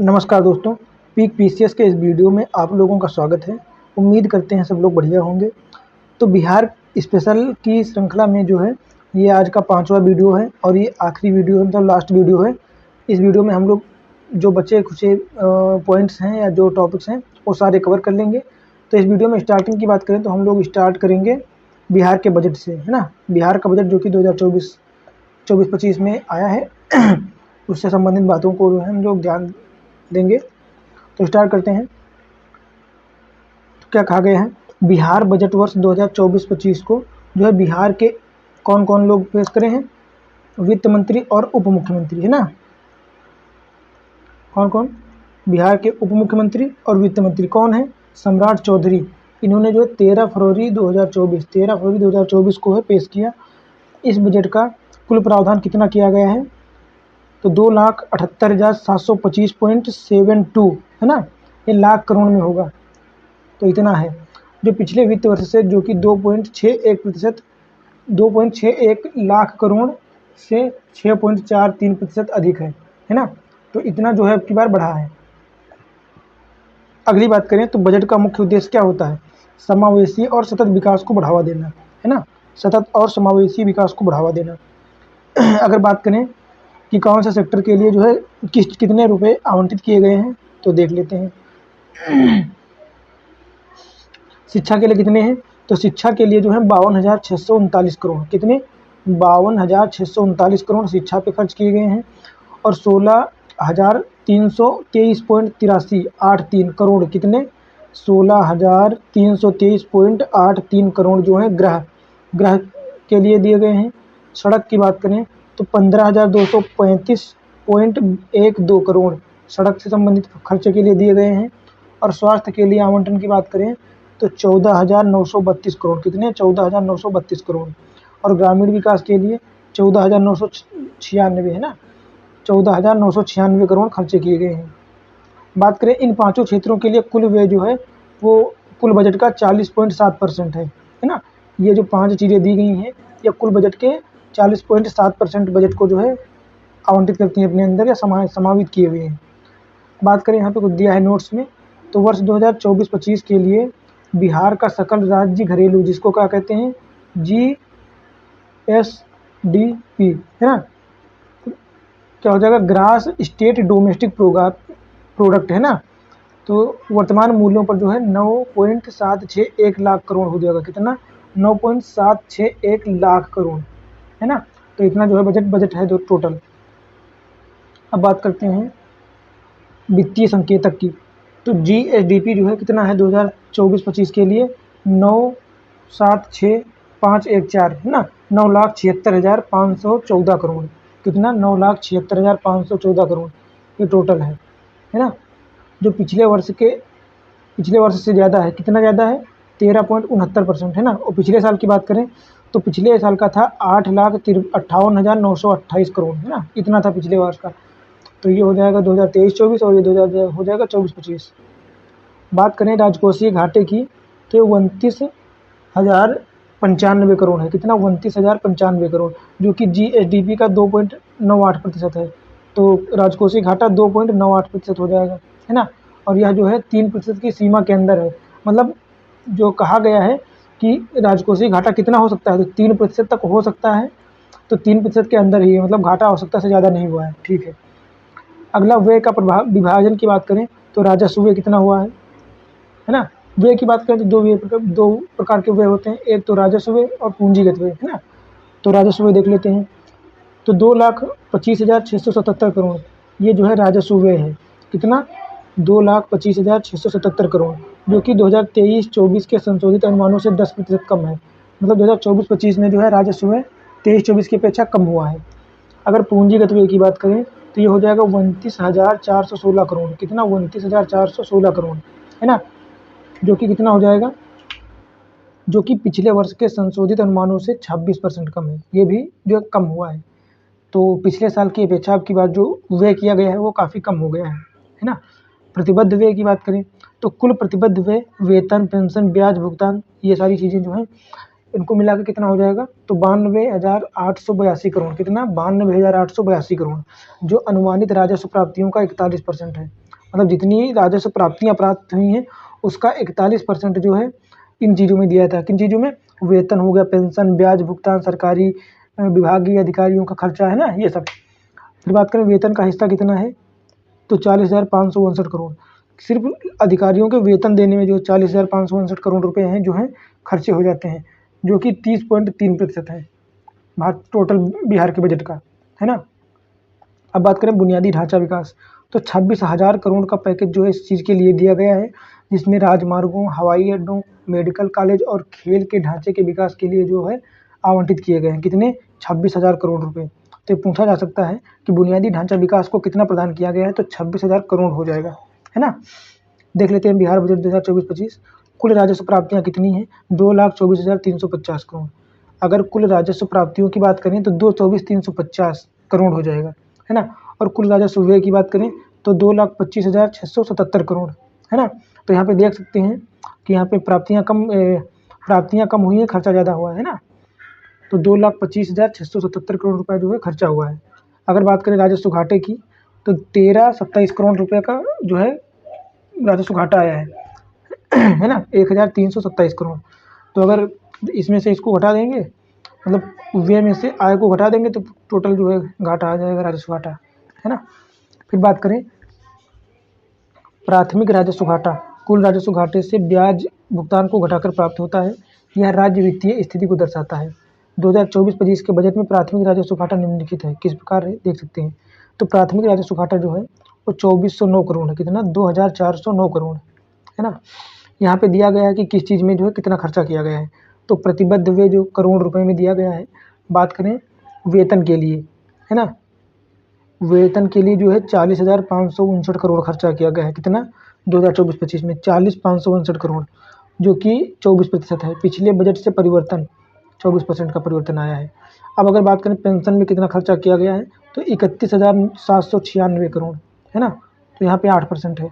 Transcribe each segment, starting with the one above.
नमस्कार दोस्तों, peak PCS के इस वीडियो में आप लोगों का स्वागत है। उम्मीद करते हैं सब लोग बढ़िया होंगे। तो बिहार स्पेशल की श्रृंखला में जो है ये आज का 5वां वीडियो है और ये आखिरी वीडियो है, मतलब लास्ट वीडियो है। इस वीडियो में हम लोग जो बचे कुछ पॉइंट्स हैं या जो टॉपिक्स हैं वो सारे कवर कर लेंगे। तो इस वीडियो में स्टार्टिंग की बात करें तो हम लोग स्टार्ट करेंगे बिहार के बजट से, है ना। बिहार का बजट जो कि 2024-25 में आया है उससे संबंधित बातों को जो है हम लोग ध्यान देंगे। तो स्टार्ट करते हैं। तो क्या कहा गया है, बिहार बजट वर्ष 2024-25 को जो है बिहार के कौन कौन लोग पेश करे हैं, वित्त मंत्री और उप मुख्यमंत्री, है ना। कौन कौन, बिहार के उप मुख्यमंत्री और वित्त मंत्री कौन है, सम्राट चौधरी। इन्होंने जो 13 फरवरी 2024 को है पेश किया। इस बजट का कुल प्रावधान कितना किया गया है, तो 2,78,725.72, है ना। ये लाख करोड़ में होगा, तो इतना है। जो पिछले वित्त वर्ष से जो कि 2.61 लाख करोड़ से 6.43% अधिक है ना। तो इतना जो है अब की बार बढ़ा है। अगली बात करें तो बजट का मुख्य उद्देश्य क्या होता है, समावेशी और सतत विकास को बढ़ावा देना, है ना। सतत और समावेशी विकास को बढ़ावा देना। अगर बात करें कि कौन सा सेक्टर के लिए जो है कितने रुपए आवंटित किए गए हैं, तो देख लेते हैं। शिक्षा के लिए कितने हैं, तो शिक्षा के लिए जो है 52,639 करोड़, कितने 52,639 करोड़ शिक्षा पे खर्च किए गए हैं। और 16,323.8383 करोड़, कितने 16,323.83 करोड़ जो है गृह के लिए दिए गए हैं। सड़क की बात करें तो 15,235.12 करोड़ सड़क से संबंधित खर्चे के लिए दिए गए हैं। और स्वास्थ्य के लिए आवंटन की बात करें तो 14,932 करोड़, कितने 14,932 करोड़। और ग्रामीण विकास के लिए 14,996, है ना, 14,996 करोड़ खर्चे किए गए हैं। बात करें इन पांचों क्षेत्रों के लिए कुल व्यय जो है वो कुल बजट का 40.7% है ना। ये जो 5 चीज़ें दी गई हैं ये कुल बजट के 40.7% बजट को जो है आवंटित करती हैं अपने अंदर या समावित किए हुए हैं। बात करें यहाँ पे कुछ दिया है नोट्स में, तो वर्ष 2024-25 के लिए बिहार का सकल राज्य घरेलू, जिसको क्या कहते हैं GSDP, है ना, क्या हो जाएगा ग्रास स्टेट डोमेस्टिक प्रोडक्ट, है ना। तो वर्तमान मूल्यों पर जो है 9.761 लाख करोड़ हो जाएगा, कितना 9.761 लाख करोड़, है ना। तो इतना जो है बजट है टोटल। अब बात करते हैं वित्तीय संकेतक की, तो GSDP जो है कितना है 2024-25 के लिए 9,76,514, है ना, 9,76,514 करोड़, कितना 9,76,514 करोड़ ये टोटल है ना। जो पिछले वर्ष से ज़्यादा है, कितना ज़्यादा है 13.69%, है ना। और पिछले साल की बात करें तो पिछले साल का था 8,58,928 करोड़, है ना, इतना था पिछले वर्ष का। तो ये हो जाएगा 2023-24 और ये 2000 हो जाएगा 24-25। बात करें राजकोषीय घाटे की तो ये 29,095 करोड़ है, कितना 29,095 करोड़, जो कि GSDP का 2.98% है। तो राजकोषीय घाटा 2.98% हो जाएगा, है ना। और यह जो है 3% की सीमा के अंदर है। मतलब जो कहा गया है कि राजकोषीय घाटा कितना हो सकता है, तो 3% तक हो सकता है। तो 3% के अंदर ही है, मतलब घाटा आवश्यकता से ज़्यादा नहीं हुआ है, ठीक है। अगला व्यय का प्रभाव विभाजन की बात करें तो राजस्व व्यय कितना हुआ है ना। व्यय की बात करें तो दो प्रकार के व्यय होते हैं, एक तो राजस्व व्यय और पूंजीगत व्यय, है ना। तो राजस्व व्यय देख लेते हैं, तो 2,25,677 करोड़ ये जो है राजस्व व्यय है, कितना 2,25,677 करोड़, जो कि 2023-24 के संशोधित अनुमानों से 10% कम है। मतलब 2024-25 में जो है राजस्व व्यय 23-24 की अपेक्षा कम हुआ है। अगर पूंजीगत व्यय की बात करें तो ये हो जाएगा 29,416 करोड़, कितना 29,416 करोड़, है ना, जो कि कितना हो जाएगा, जो कि पिछले वर्ष के संशोधित अनुमानों से 26% कम है। ये भी जो कम हुआ है। तो पिछले साल की अपेक्षा अब की बार जो व्यय किया गया है वो काफ़ी कम हो गया है ना। प्रतिबद्ध व्यय की बात करें तो कुल प्रतिबद्ध व्यय वेतन, पेंशन, ब्याज भुगतान, ये सारी चीज़ें जो हैं इनको मिला के कितना हो जाएगा, तो 92,882 करोड़, कितना 92,882 करोड़, जो अनुमानित राजस्व प्राप्तियों का 41% है। मतलब जितनी राजस्व प्राप्तियाँ प्राप्त हुई हैं उसका 41% जो है इन चीज़ों में दिया था। किन चीज़ों में? वेतन हो गया, पेंशन, ब्याज भुगतान, सरकारी विभागीय अधिकारियों का खर्चा है ना, ये सब। फिर बात करें वेतन का हिस्सा कितना है, तो 40,559 करोड़। सिर्फ अधिकारियों के वेतन देने में जो 40,559 करोड़ रुपए हैं जो हैं खर्चे हो जाते हैं, जो कि 30.3% है टोटल बिहार के बजट का, है ना। अब बात करें बुनियादी ढांचा विकास, तो 26,000 करोड़ का पैकेज जो है इस चीज़ के लिए दिया गया है, जिसमें राजमार्गों, हवाई अड्डों, मेडिकल कॉलेज और खेल के ढांचे के विकास के लिए जो है आवंटित किए गए हैं। कितने? 26,000 करोड़ रुपए। तो पूछा जा सकता है कि बुनियादी ढांचा विकास को कितना प्रदान किया गया है, तो 26,000 करोड़ हो जाएगा, है ना। देख लेते हैं बिहार बजट 2024-25। कुल राजस्व प्राप्तियाँ कितनी हैं? 2,24,350 करोड़। अगर कुल राजस्व प्राप्तियों की बात करें तो 2,24,350 करोड़ हो जाएगा, है ना। और कुल राजस्व व्यय की बात करें तो 2,25,677 करोड़, है ना। तो यहाँ पे देख सकते हैं कि यहाँ पे प्राप्तियाँ कम हुई हैं, खर्चा ज़्यादा हुआ है ना। तो 2,25,677 करोड़ रुपए जो है खर्चा हुआ है। अगर बात करें राजस्व घाटे की तो 1327 करोड़ रुपए का जो है राजस्व घाटा आया है ना, 1,327 करोड़। तो अगर इसमें से इसको घटा देंगे, मतलब व्यय में से आय को घटा देंगे, तो टोटल जो है घाटा आ जाएगा, राजस्व घाटा, है ना। फिर बात करें प्राथमिक राजस्व घाटा, कुल राजस्व घाटे से ब्याज भुगतान को घटाकर प्राप्त होता है। यह राज्य वित्तीय स्थिति को दर्शाता है। 2024-25 के बजट में प्राथमिक राजस्व घाटा निम्नलिखित है, किस प्रकार है देख सकते हैं। तो प्राथमिक राजस्व घाटा जो है वो 2,409 करोड़ है। कितना? 2,409 करोड़, है ना। यहाँ पे दिया गया है कि किस चीज़ में जो है कितना खर्चा किया गया है, तो प्रतिबद्ध व्यय जो करोड़ रुपए में दिया गया है। बात करें वेतन के लिए, है ना, वेतन के लिए जो है 40,559 करोड़ खर्चा किया गया है। कितना? 2024-25 में 40,559 करोड़, जो कि 24% है। पिछले बजट से परिवर्तन 24% का परिवर्तन आया है। अब अगर बात करें पेंशन में कितना खर्चा किया गया है, तो 31,796 करोड़, है ना। तो यहाँ पे 8% है।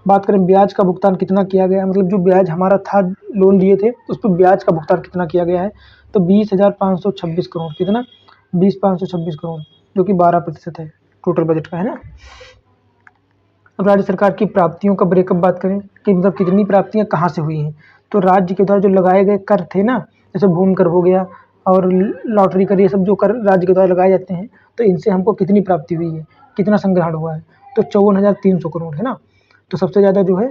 बात करें ब्याज का भुगतान कितना किया गया है, मतलब जो ब्याज हमारा था, लोन लिए थे, उस पर ब्याज का भुगतान कितना किया गया है, तो 20,526 करोड़। कितना? 20,526 करोड़, जो कि 12% है टोटल बजट का, है ना। अब राज्य सरकार की प्राप्तियों का ब्रेकअप बात करें कि मतलब कितनी प्राप्तियां कहाँ से हुई हैं, तो राज्य के द्वारा जो लगाए गए कर थे ना, जैसे भूमि कर हो गया और लॉटरी कर, ये सब जो कर राज्य के द्वारा लगाए जाते हैं, तो इनसे हमको कितनी प्राप्ति हुई है, कितना संग्रहण हुआ है, तो 54,300 करोड़, है ना। तो सबसे ज़्यादा जो है,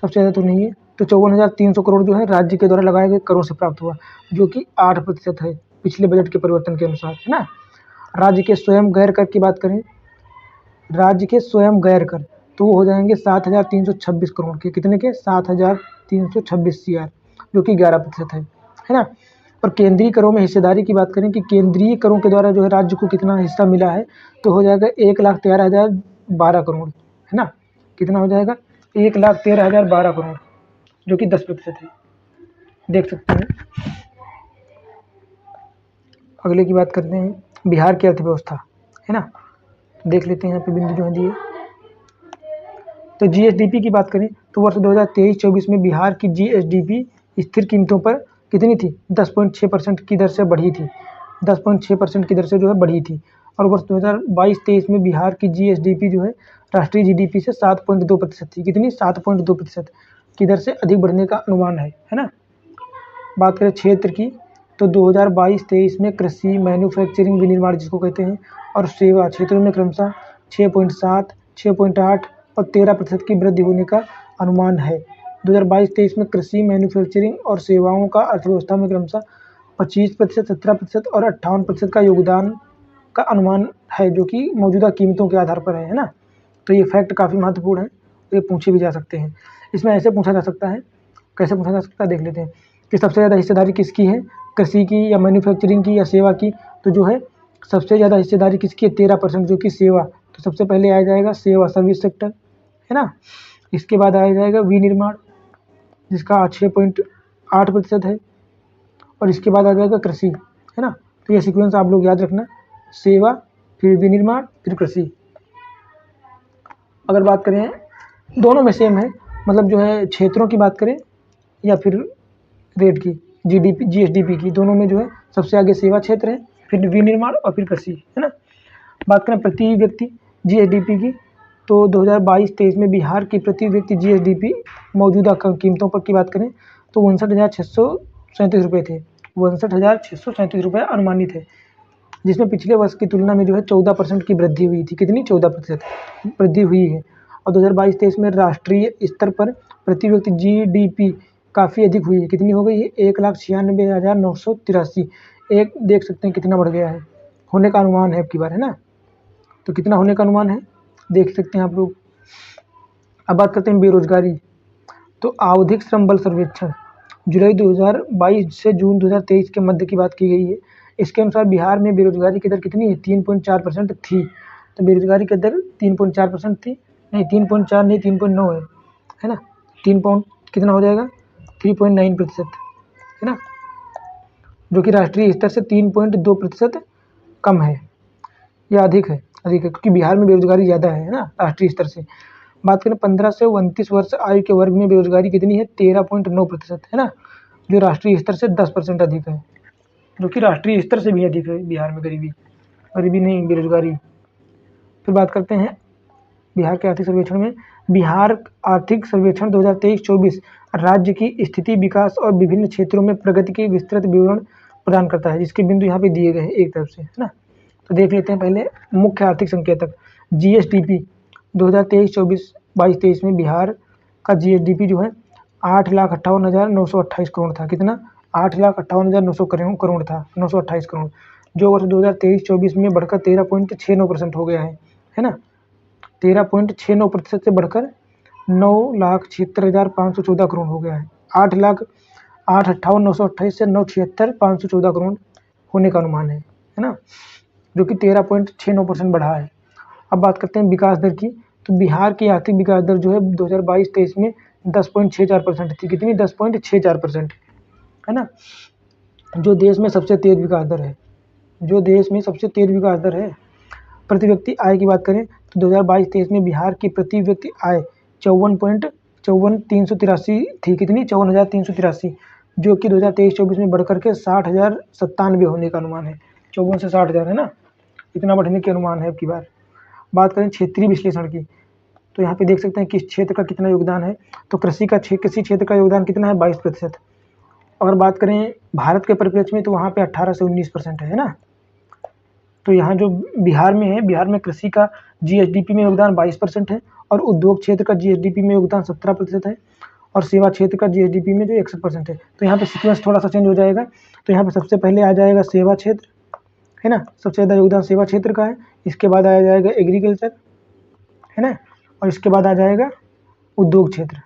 सबसे ज़्यादा तो नहीं है, तो 54,300 करोड़ जो है राज्य के द्वारा लगाए गए करों से प्राप्त हुआ, जो कि 8% है पिछले बजट के परिवर्तन के अनुसार, है ना। राज्य के स्वयं गैर कर की बात करें, राज्य के स्वयं गैर कर तो वो हो जाएंगे 7,326 करोड़ के। कितने के? 7,326 CR, जो कि 11% है ना। और केंद्रीय करों में हिस्सेदारी की बात करें कि केंद्रीय करों के द्वारा जो है राज्य को कितना हिस्सा मिला है, तो हो जाएगा 1,13,012 करोड़, है ना। कितना हो जाएगा? 1,13,012 करोड़, जो कि 10% है, देख सकते हैं। अगले की बात करते हैं बिहार की अर्थव्यवस्था, है ना। देख लेते हैं यहाँ पे बिंदु जो है दिए। तो GSDP की बात करें तो वर्ष 2023-24 में बिहार की GSDP स्थिर कीमतों पर कितनी थी? 10.6% की दर से बढ़ी थी, 10.6% की दर से जो है बढ़ी थी। और वर्ष 2022-23 में बिहार की GSDP जो है राष्ट्रीय GDP से 7.2% थी। कितनी? 7.2% की दर से अधिक बढ़ने का अनुमान है ना। बात करें क्षेत्र की तो 2022-23 में कृषि, मैन्युफैक्चरिंग, विनिर्माण जिसको कहते हैं, और सेवा क्षेत्रों में क्रमशः 6.7, 6.8 और 13% की वृद्धि होने का अनुमान है। 2022-23 में कृषि, मैन्युफैक्चरिंग और सेवाओं का अर्थव्यवस्था में क्रमशः 25%, 17% और 58% का योगदान का अनुमान है, जो कि मौजूदा कीमतों के आधार पर है ना। तो ये फैक्ट काफ़ी महत्वपूर्ण है, तो ये पूछे भी जा सकते हैं। इसमें ऐसे पूछा जा सकता है, कैसे पूछा जा सकता है देख लेते हैं कि सबसे ज़्यादा हिस्सेदारी किसकी है, कृषि की या मैन्युफैक्चरिंग की या सेवा की। तो जो है सबसे ज़्यादा हिस्सेदारी किसकी है? 13%, जो कि सेवा। तो सबसे पहले आ जाएगा सेवा, सर्विस सेक्टर, है ना। इसके बाद आ जाएगा विनिर्माण, जिसका 6.8% है, और इसके बाद आ जाएगा कृषि, है ना। तो ये सीक्वेंस आप लोग याद रखना, सेवा, फिर विनिर्माण, फिर कृषि। अगर बात करें दोनों में सेम है, मतलब जो है क्षेत्रों की बात करें या फिर रेट की, GSDP की, दोनों में जो है सबसे आगे सेवा क्षेत्र है, फिर विनिर्माण और फिर कृषि, है ना। बात करें प्रति व्यक्ति GSDP की तो 2022-23 में बिहार की प्रति व्यक्ति जीएसडीपी मौजूदा कीमतों पर की बात करें तो 59,637 रुपये थे। 59,637 रुपये अनुमानित है, जिसमें पिछले वर्ष की तुलना में जो है 14% की वृद्धि हुई थी। कितनी? 14% वृद्धि हुई है। और 2022-23 में राष्ट्रीय स्तर पर प्रति व्यक्ति जीडीपी काफ़ी अधिक हुई है। कितनी हो गई है? 1,96,983। एक देख सकते हैं कितना बढ़ गया है, होने का अनुमान है अब की बार, है ना। तो कितना होने का अनुमान है देख सकते हैं आप लोग। अब बात करते हैं बेरोजगारी। तो आवधिक श्रम बल सर्वेक्षण जुलाई 2022 से जून 2023 के मध्य की बात की गई है। इसके अनुसार बिहार में बेरोजगारी की दर कितनी है? 3.4% थी। तो बेरोजगारी की दर 3.4% थी, नहीं 3.4 नहीं 3.9 है ना। 3 पॉइंट कितना हो जाएगा? 3.9% है ना, जो कि राष्ट्रीय स्तर से 3.2% कम है या अधिक है क्योंकि बिहार में बेरोजगारी ज़्यादा है ना राष्ट्रीय स्तर से। बात करें 15 से 29 वर्ष आयु के वर्ग में बेरोजगारी कितनी है? 13.9% है ना, जो राष्ट्रीय स्तर से 10% अधिक है, जो कि राष्ट्रीय स्तर से भी अधिक है बिहार में गरीबी नहीं, बेरोजगारी। फिर बात करते हैं बिहार के आर्थिक सर्वेक्षण में। बिहार आर्थिक सर्वेक्षण 2023-24 राज्य की स्थिति, विकास और विभिन्न क्षेत्रों में प्रगति के विस्तृत विवरण प्रदान करता है, जिसके बिंदु यहाँ पे दिए गए हैं एक तरफ से, है ना। तो देख लेते हैं पहले मुख्य आर्थिक संकेतक। जीएसडीपी 2023-24 22-23 में बिहार का जीएसडीपी जो है 8,58,928 करोड़ था। कितना? 8,58,900 करोड़ था, 928 करोड़, जो वर्ष 2023-24 में बढ़कर 13.69% हो गया है ना। 13.69% से बढ़कर 9,76,514 करोड़ हो गया है। 8,58,928 से 9,76,514 करोड़ होने का अनुमान है ना, जो कि 13.69% बढ़ा है। अब बात करते हैं विकास दर की। तो बिहार की आर्थिक विकास दर जो है 2022-23 में 10.64% थी। कितनी? 10.64% है ना, जो देश में सबसे तेज विकास दर है, प्रति व्यक्ति आय की बात करें तो 2022-23 में बिहार की प्रति व्यक्ति आय 54,383 थी। कितनी? 54,383, जो कि 2023-24 में बढ़कर के 60,097 होने का अनुमान है। 54 से 60,000 है ना, इतना बढ़ने के अनुमान है अब की बार। बात करें क्षेत्रीय विश्लेषण की, तो यहाँ पे देख सकते हैं किस क्षेत्र का कितना योगदान है। तो कृषि क्षेत्र का योगदान कितना है? 22%। अगर बात करें भारत के परिप्रेक्ष्य में तो वहाँ पे 18 से 19% है ना। तो यहाँ जो बिहार में है, बिहार में कृषि का जीएसडीपी में योगदान 22% है, और उद्योग क्षेत्र का जीएसडीपी में योगदान 17% है, और सेवा क्षेत्र का जीएसडीपी में जो 61% है। तो यहाँ पे सीक्वेंस थोड़ा सा चेंज हो जाएगा। तो यहाँ पे सबसे पहले आ जाएगा सेवा क्षेत्र, है ना, सबसे ज़्यादा योगदान सेवा क्षेत्र का है। इसके बाद आ जाएगा एग्रीकल्चर, है ना, और इसके बाद आ जाएगा उद्योग क्षेत्र।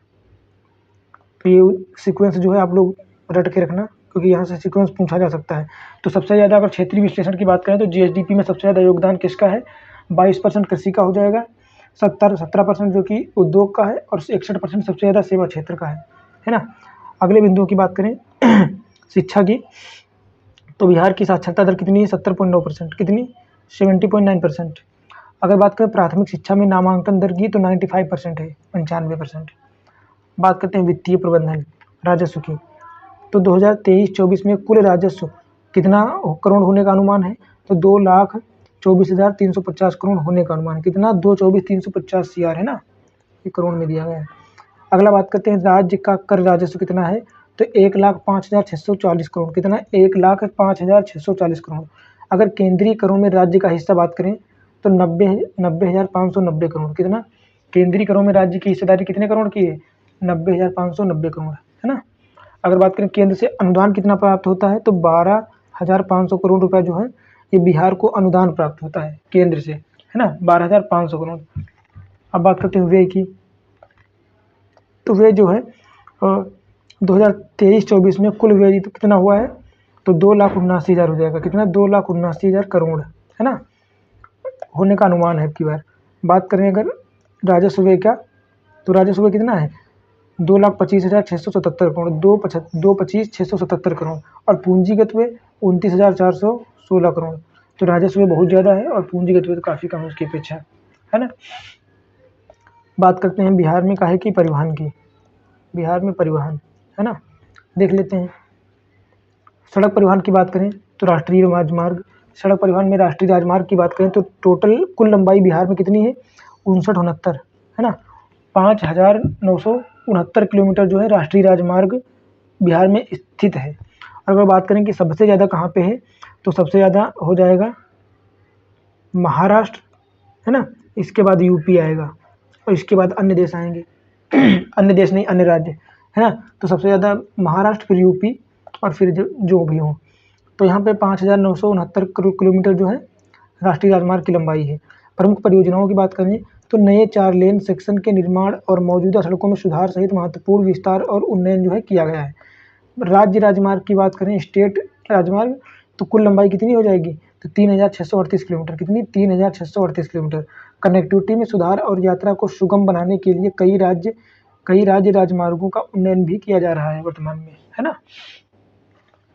तो ये सीक्वेंस जो है आप लोग रट के रखना, क्योंकि यहाँ से सीक्वेंस पूछा जा सकता है। तो सबसे ज़्यादा अगर क्षेत्रीय विश्लेषण की बात करें तो जीएसडीपी में सबसे ज़्यादा योगदान किसका है? 22% कृषि का हो जाएगा, 17% जो कि उद्योग का है, और 61% सबसे ज़्यादा सेवा क्षेत्र का है ना। अगले बिंदुओं की बात करें शिक्षा की, तो बिहार की साक्षरता दर कितनी है? 70.9%। कितनी? 70.9%। अगर बात करें प्राथमिक शिक्षा में नामांकन दर की तो 95% है, 95%। बात करते हैं वित्तीय प्रबंधन राजस्व की, तो 2023-24 में कुल राजस्व कितना करोड़ होने का अनुमान है? तो 2,24,350 करोड़ होने का अनुमान है। कितना? 2,24,350 CR है ना, ये करोड़ में दिया गया है। अगला बात करते हैं राज्य का कर राजस्व कितना है? तो 1,05,640 करोड़। कितना? 1,05,640 करोड़। अगर केंद्रीय करों में राज्य का हिस्सा बात करें तो 90,590 करोड़। कितना? केंद्रीय करों में राज्य की हिस्सेदारी कितने करोड़ की है? 90,590 करोड़, है ना। अगर बात करें केंद्र से अनुदान कितना प्राप्त होता है तो 12,500 करोड़ रुपया जो है ये बिहार को अनुदान प्राप्त होता है केंद्र से, है ना, 12,500 करोड़। अब बात करते हैं व्यय की, तो व्यय जो है 2023-24 में कुल व्यय कितना हुआ है? तो 2,79,000 हो जाएगा। कितना? 2,79,000 करोड़, है ना, होने का अनुमान है की बार। बात करें अगर राजस्व व्यय का, तो राजस्व व्यय कितना है? 2,25,677 करोड़, 2,25,677 करोड़, और पूंजीगत व्यय 29,416 करोड़। तो राजस्व व्यय बहुत ज़्यादा है और पूंजीगत व्यय तो काफ़ी कम है उसकी अपेक्षा, है ना। बात करते हैं बिहार में काहे की परिवहन की, बिहार में परिवहन, है ना, देख लेते हैं। सड़क परिवहन की बात करें तो राष्ट्रीय राजमार्ग, सड़क परिवहन में राष्ट्रीय राजमार्ग की बात करें तो टोटल कुल लंबाई बिहार में कितनी है? 6969, है ना। 5969 किलोमीटर जो है राष्ट्रीय राजमार्ग बिहार में स्थित है। और अगर बात करें कि सबसे ज़्यादा कहाँ पे है, तो सबसे ज़्यादा हो जाएगा महाराष्ट्र, है ना। इसके बाद यूपी आएगा और इसके बाद अन्य देश आएंगे अन्य देश नहीं, अन्य राज्य, है ना। तो सबसे ज़्यादा महाराष्ट्र, फिर यूपी और फिर जो भी हो। तो यहाँ पे 5969 किलोमीटर जो है राष्ट्रीय राजमार्ग की लंबाई है। प्रमुख परियोजनाओं की बात करें तो नए 4 लेन सेक्शन के निर्माण और मौजूदा सड़कों में सुधार सहित महत्वपूर्ण विस्तार और उन्नयन जो है किया गया है। राज्य राजमार्ग की बात करें, स्टेट राजमार्ग, तो कुल लंबाई कितनी हो जाएगी, तो 3638 किलोमीटर। कितनी, 3638 किलोमीटर। कनेक्टिविटी में सुधार और यात्रा को सुगम बनाने के लिए कई राज्य राजमार्गों का उन्नयन भी किया जा रहा है वर्तमान में, है ना।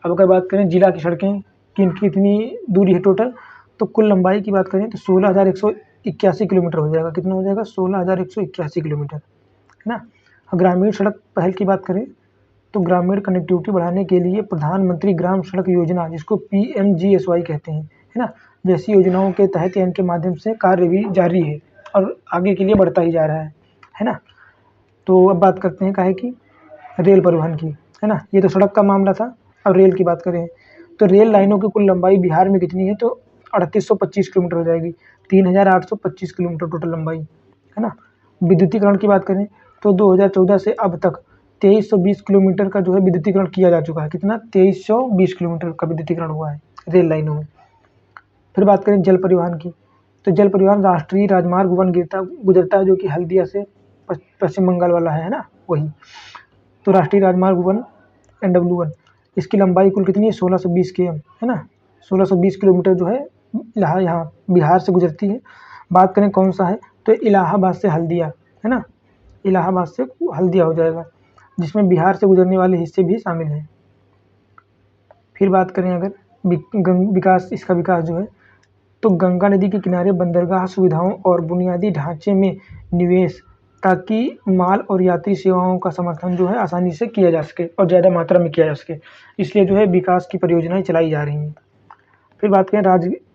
अब अगर बात करें जिला की सड़कें कितनी दूरी है टोटल, तो कुल लंबाई की बात करें तो 16,181 किलोमीटर हो जाएगा। कितना हो जाएगा, 16,181 किलोमीटर, है ना। ग्रामीण सड़क पहल की बात करें तो ग्रामीण कनेक्टिविटी बढ़ाने के लिए प्रधानमंत्री ग्राम सड़क योजना, जिसको PMGSY कहते हैं, है ना, जैसी योजनाओं के तहत इनके माध्यम से कार्य भी जारी है और आगे के लिए बढ़ता ही जा रहा है ना। तो अब बात करते हैं काहे की, रेल परिवहन की, है ना। ये तो सड़क का मामला था। अब रेल की बात करें तो रेल लाइनों की कुल लंबाई बिहार में कितनी है, तो 3825 किलोमीटर हो जाएगी। 3825 किलोमीटर टोटल लंबाई, है ना। विद्युतीकरण की बात करें तो 2014 से अब तक 2320 किलोमीटर का जो है विद्युतीकरण किया जा चुका है। कितना, 2320 किलोमीटर का विद्युतीकरण हुआ है रेल लाइनों में। फिर बात करें जल परिवहन की, तो जल परिवहन राष्ट्रीय राजमार्ग वन गुजरता है, जो कि हल्दिया से पश्चिम बंगाल वाला है ना, वही। तो राष्ट्रीय राजमार्ग वन NW1, इसकी लंबाई कुल कितनी है, 1620 km, है ना। 1620 किलोमीटर जो है यहाँ बिहार से गुजरती है। बात करें कौन सा है, तो इलाहाबाद से हल्दिया, है ना। इलाहाबाद से हल्दिया हो जाएगा, जिसमें बिहार से गुजरने वाले हिस्से भी शामिल हैं। फिर बात करें अगर विकास, इसका विकास जो है, तो गंगा नदी के किनारे बंदरगाह सुविधाओं और बुनियादी ढांचे में निवेश, ताकि माल और यात्री सेवाओं का समर्थन जो है आसानी से किया जा सके और ज़्यादा मात्रा में किया जा सके, इसलिए जो है विकास की परियोजनाएं चलाई जा रही हैं। फिर बात करें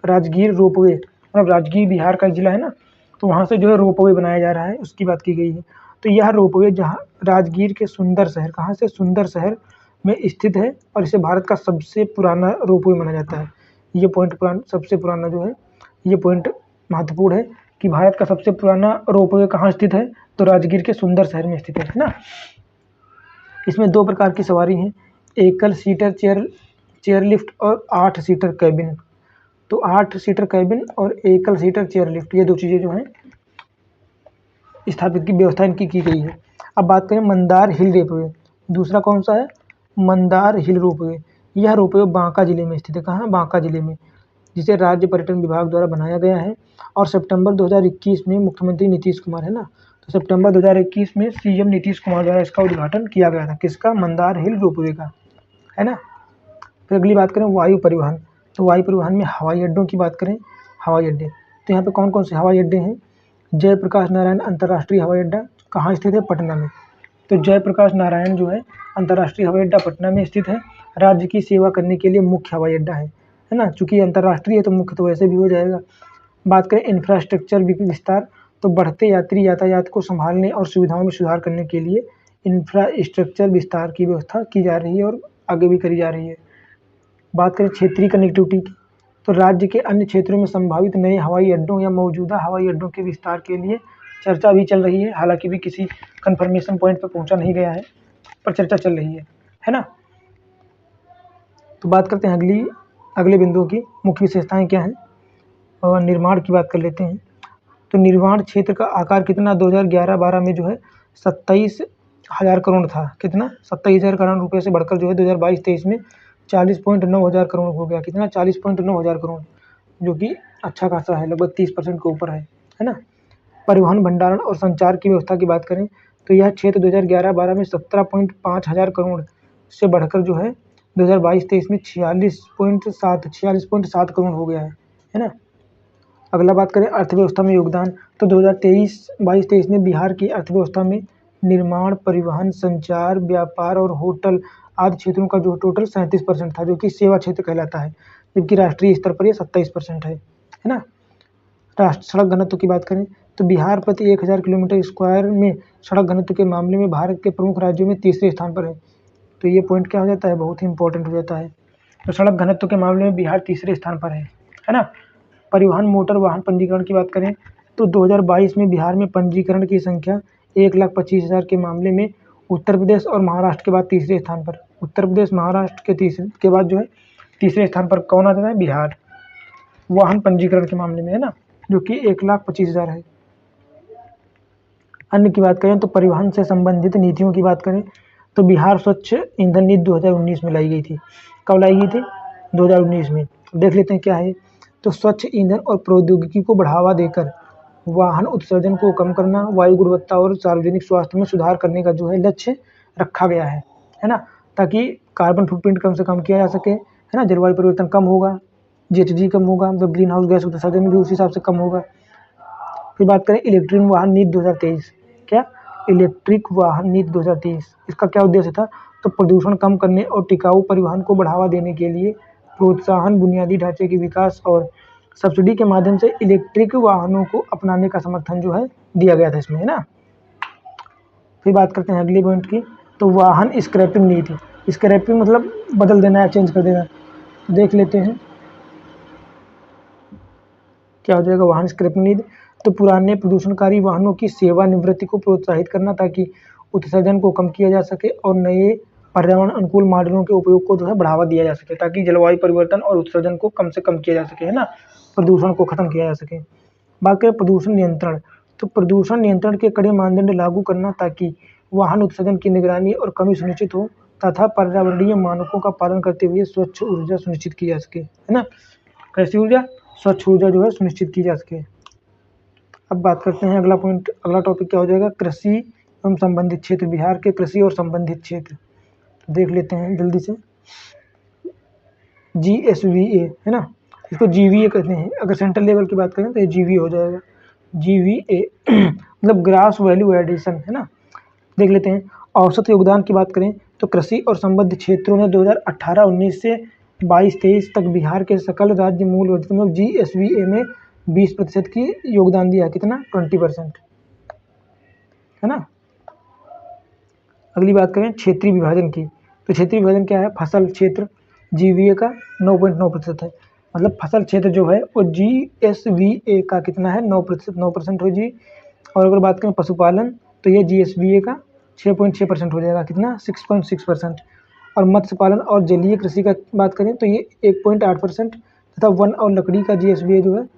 राजगीर रोपवे, मतलब राजगीर बिहार का जिला है ना, तो वहाँ से जो है रोपवे बनाया जा रहा है, उसकी बात की गई है। तो यह रोपवे जहाँ राजगीर के सुंदर शहर, कहाँ से, सुंदर शहर में स्थित है और इसे भारत का सबसे पुराना रोपवे माना जाता है। ये पॉइंट सबसे पुराना जो है, ये पॉइंट महत्वपूर्ण है कि भारत का सबसे पुराना रोपवे कहाँ स्थित है, तो राजगीर के सुंदर शहर में स्थित है ना। इसमें 2 प्रकार की सवारी हैं, एकल सीटर चेयर लिफ्ट और 8 सीटर कैबिन। तो 8 सीटर कैबिन और एकल सीटर चेयर लिफ्ट, ये 2 चीज़ें जो हैं स्थापित की व्यवस्था इनकी की गई है। अब बात करें मंदार हिल रोपवे, दूसरा कौन सा है, मंदार हिल रोपवे। यह रोपवे बांका जिले में स्थित है। कहाँ, बांका जिले में, जिसे राज्य पर्यटन विभाग द्वारा बनाया गया है और सितंबर 2021 में मुख्यमंत्री नीतीश कुमार, है ना, तो सितंबर 2021 में CM नीतीश कुमार द्वारा इसका उद्घाटन किया गया था। किसका, मंदार हिल रोपवे का, है ना। फिर अगली बात करें वायु परिवहन, तो वायु परिवहन में हवाई अड्डों की बात करें, हवाई अड्डे, तो यहाँ पे कौन कौन से हवाई अड्डे हैं, जयप्रकाश नारायण अंतर्राष्ट्रीय हवाई अड्डा कहाँ स्थित है, पटना में। तो जयप्रकाश नारायण जो है अंतर्राष्ट्रीय हवाई अड्डा पटना में स्थित है। राज्य की सेवा करने के लिए मुख्य हवाई अड्डा है ना, चूंकि अंतर्राष्ट्रीय है तो मुख्य तो वैसे भी हो जाएगा। बात करें इंफ्रास्ट्रक्चर विस्तार, तो बढ़ते यात्री यातायात को संभालने और सुविधाओं में सुधार करने के लिए इंफ्रास्ट्रक्चर विस्तार की व्यवस्था की जा रही है और आगे भी करी जा रही है। बात करें क्षेत्रीय कनेक्टिविटी की, तो राज्य के अन्य क्षेत्रों में संभावित नए हवाई अड्डों या मौजूदा हवाई अड्डों के विस्तार के लिए चर्चा भी चल रही है। हालांकि भी किसी कंफर्मेशन पॉइंट पर पहुंचा नहीं गया है, पर चर्चा चल रही है ना। तो बात करते हैं अगले बिंदुओं की मुख्य विशेषताएं क्या हैं, और निर्माण की बात कर लेते हैं। तो निर्माण क्षेत्र का आकार कितना 2011-12 में जो है 27,000 करोड़ था। कितना, 27,000 करोड़ रुपये से बढ़कर जो है 2022-23 में 40.9 हज़ार करोड़ हो गया। कितना, 40.9 हज़ार करोड़, जो कि अच्छा खासा है, लगभग 30% के ऊपर है ना। परिवहन, भंडारण और संचार की व्यवस्था की बात करें तो यह क्षेत्र 2011-12 में 17.5 हज़ार करोड़ से बढ़कर जो है 2022-23 में 46.7 करोड़ हो गया है ना। अगला बात करें अर्थव्यवस्था में योगदान, तो 2022-23 में बिहार की अर्थव्यवस्था में निर्माण, परिवहन, संचार, व्यापार और होटल आदि क्षेत्रों का जो टोटल 37% था, जो कि सेवा क्षेत्र कहलाता है, जबकि राष्ट्रीय स्तर पर यह 27% है ना। राष्ट्र सड़क घनत्व की बात करें तो बिहार प्रति 1000 किलोमीटर स्क्वायर में सड़क घनत्व के मामले में भारत के प्रमुख राज्यों में तीसरे स्थान पर है। तो ये पॉइंट क्या हो जाता है, बहुत ही इंपॉर्टेंट हो जाता है। तो सड़क घनत्व के मामले में बिहार तीसरे स्थान पर है ना। परिवहन मोटर वाहन पंजीकरण की बात करें तो 2022 में बिहार में पंजीकरण की संख्या 1,25,000 के मामले में उत्तर प्रदेश और महाराष्ट्र के बाद तीसरे स्थान पर। उत्तर प्रदेश महाराष्ट्र के तीसरे के बाद जो है तीसरे स्थान पर कौन आता है, बिहार, वाहन पंजीकरण के मामले में, है ना, जो कि 1,25,000 है। अन्य की बात करें तो परिवहन से संबंधित नीतियों की बात करें तो बिहार स्वच्छ ईंधन नीति 2019 में लाई गई थी। कब लाई गई थी, 2019 में। देख लेते हैं क्या है। तो स्वच्छ ईंधन और प्रौद्योगिकी को बढ़ावा देकर वाहन उत्सर्जन को कम करना, वायु गुणवत्ता और सार्वजनिक स्वास्थ्य में सुधार करने का जो है लक्ष्य रखा गया है ना, ताकि कार्बन फुटप्रिंट कम से कम किया जा सके, है ना। जलवायु परिवर्तन कम होगा, GHG कम होगा, मतलब ग्रीन हाउस गैस उत्सर्जन भी उसी हिसाब से कम होगा। फिर बात करें इलेक्ट्रिक वाहन नीति 2023, क्या इलेक्ट्रिक वाहन नीति 2023, इसका क्या उद्देश्य था, तो प्रदूषण कम करने और टिकाऊ परिवहन को बढ़ावा देने के लिए प्रोत्साहन, बुनियादी ढांचे के विकास और सब्सिडी के माध्यम से इलेक्ट्रिक वाहनों को अपनाने का समर्थन जो है दिया गया था इसमें, है ना। फिर बात करते हैं अगले पॉइंट की, तो वाहन स्क्रैपिंग नीति। स्क्रैपिंग मतलब बदल देना या चेंज कर देना। तो देख लेते हैं क्या हो जाएगा वाहन स्क्रैपिंग नीति। तो पुराने प्रदूषणकारी वाहनों की सेवानिवृत्ति को प्रोत्साहित करना ताकि उत्सर्जन को कम किया जा सके और नए पर्यावरण अनुकूल मॉडलों के उपयोग को जो है बढ़ावा दिया जा सके, ताकि जलवायु परिवर्तन और उत्सर्जन को कम से कम किया जा सके, है ना, प्रदूषण को खत्म किया जा सके। बात करें प्रदूषण नियंत्रण, तो प्रदूषण नियंत्रण के कड़े मानदंड लागू करना ताकि वाहन उत्सर्जन की निगरानी और कमी सुनिश्चित हो तथा पर्यावरणीय मानकों का पालन करते हुए स्वच्छ ऊर्जा सुनिश्चित की जा सके, है ना। कैसी ऊर्जा, स्वच्छ ऊर्जा जो है सुनिश्चित की जा सके। अब बात करते हैं अगला पॉइंट, अगला टॉपिक क्या हो जाएगा, कृषि एवं संबंधित क्षेत्र। बिहार के कृषि और संबंधित क्षेत्र देख लेते हैं जल्दी से। GSVA, है ना, इसको GVA कहते हैं। अगर सेंट्रल लेवल की बात करें तो ये GVA हो जाएगा, GVA मतलब ग्रास वैल्यू एडिशन, है ना। देख लेते हैं औसत योगदान की बात करें तो कृषि और संबद्ध क्षेत्रों ने 2018-19 से 22-23 तक बिहार के सकल राज्य मूल मतलब GSVA में 20% की योगदान दिया है। कितना, 20%, है ना। अगली बात करें क्षेत्रीय विभाजन की, तो क्षेत्रीय विभाजन क्या है, फसल क्षेत्र GVA का 9.9% है। मतलब फसल क्षेत्र जो है वो GSVA का कितना है, 9% हो जी। और अगर बात करें पशुपालन तो ये GSVA का 6.6% हो जाएगा, कितना, 6.6%। और मत्स्य पालन और जलीय कृषि का बात करें तो ये 1.8% तथा वन और लकड़ी का GSVA जो है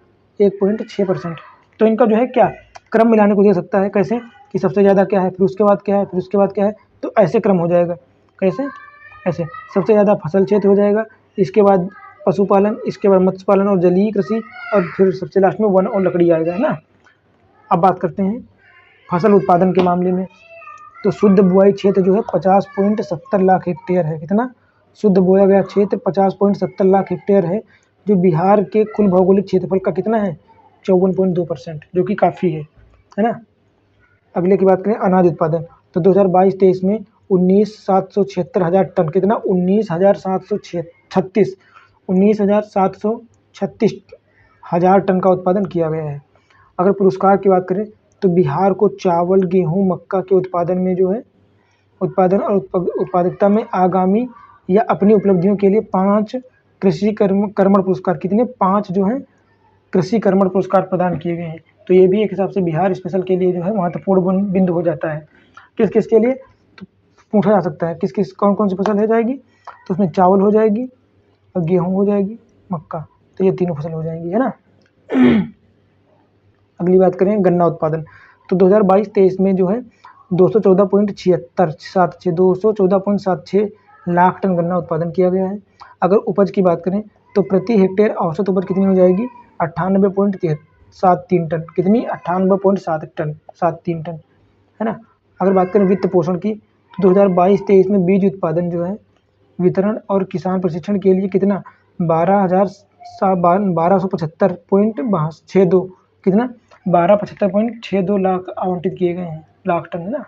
1.6%। तो इनका जो है क्या क्रम मिलाने को दे सकता है, कैसे कि सबसे ज़्यादा क्या है, फिर उसके बाद क्या है, फिर उसके बाद क्या है, तो ऐसे क्रम हो जाएगा। कैसे, ऐसे सबसे ज़्यादा फसल क्षेत्र हो जाएगा, इसके बाद पशुपालन, इसके बाद मत्स्य पालन और जलीय कृषि, और फिर सबसे लास्ट में वन और लकड़ी आएगा, है ना। अब बात करते हैं फसल उत्पादन के मामले में, तो शुद्ध बुआई क्षेत्र जो है 50.70 लाख हेक्टेयर है। कितना, शुद्ध बोया गया क्षेत्र 50.70 लाख हेक्टेयर है, जो बिहार के कुल भौगोलिक क्षेत्रफल का कितना है, 54.2%, जो कि काफ़ी है ना। अगले की बात करें अनाज उत्पादन, तो 2022-23 में 19,776 टन, कितना, 19,736 हज़ार टन का उत्पादन किया गया है। अगर पुरस्कार की बात करें तो बिहार को चावल, गेहूं, मक्का के उत्पादन में जो है उत्पादन और उत्पादकता में आगामी या अपनी उपलब्धियों के लिए 5 कृषि कर्मण पुरस्कार, कितने, 5 जो है कृषि कर्मण पुरस्कार प्रदान किए गए हैं। तो ये भी एक हिसाब से बिहार स्पेशल के लिए जो है महत्वपूर्ण बिंदु हो जाता है। किस किस के लिए, तो पूछा जा सकता है किस किस कौन कौन सी फसल हो जाएगी, तो उसमें चावल हो जाएगी और गेहूँ हो जाएगी, मक्का, तो ये तीनों फसल हो जाएंगी, है ना। अगली बात करें गन्ना उत्पादन, तो 2022-23 में जो है 214.76 लाख टन गन्ना उत्पादन किया गया है। अगर उपज की बात करें तो प्रति हेक्टेयर औसत उपज कितनी हो जाएगी, 98.73 टन, कितनी, 98.73 टन, है ना। अगर बात करें वित्त पोषण की तो 2022-23 में बीज उत्पादन जो है वितरण और किसान प्रशिक्षण के लिए कितना, 12,1275.62, कितना, 1275.62 लाख आवंटित किए गए हैं, लाख टन, है ना।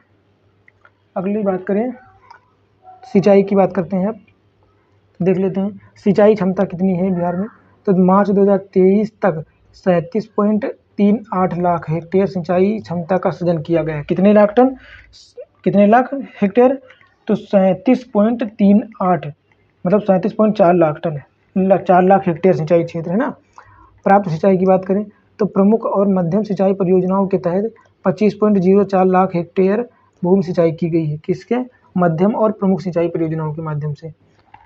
अगली बात करें सिंचाई की बात करते हैं। अब देख लेते हैं सिंचाई क्षमता कितनी है बिहार में, तो मार्च 2023 तक 37.38 लाख हेक्टेयर सिंचाई क्षमता का सृजन किया गया है। कितने लाख टन, कितने लाख हेक्टेयर? तो 37.38 मतलब 37.4 लाख टन है, 4 लाख हेक्टेयर सिंचाई क्षेत्र है ना। प्राप्त सिंचाई की बात करें तो प्रमुख और मध्यम सिंचाई परियोजनाओं के तहत 25.04 लाख हेक्टेयर भूमि सिंचाई की गई है। किसके? मध्यम और प्रमुख सिंचाई परियोजनाओं के माध्यम से।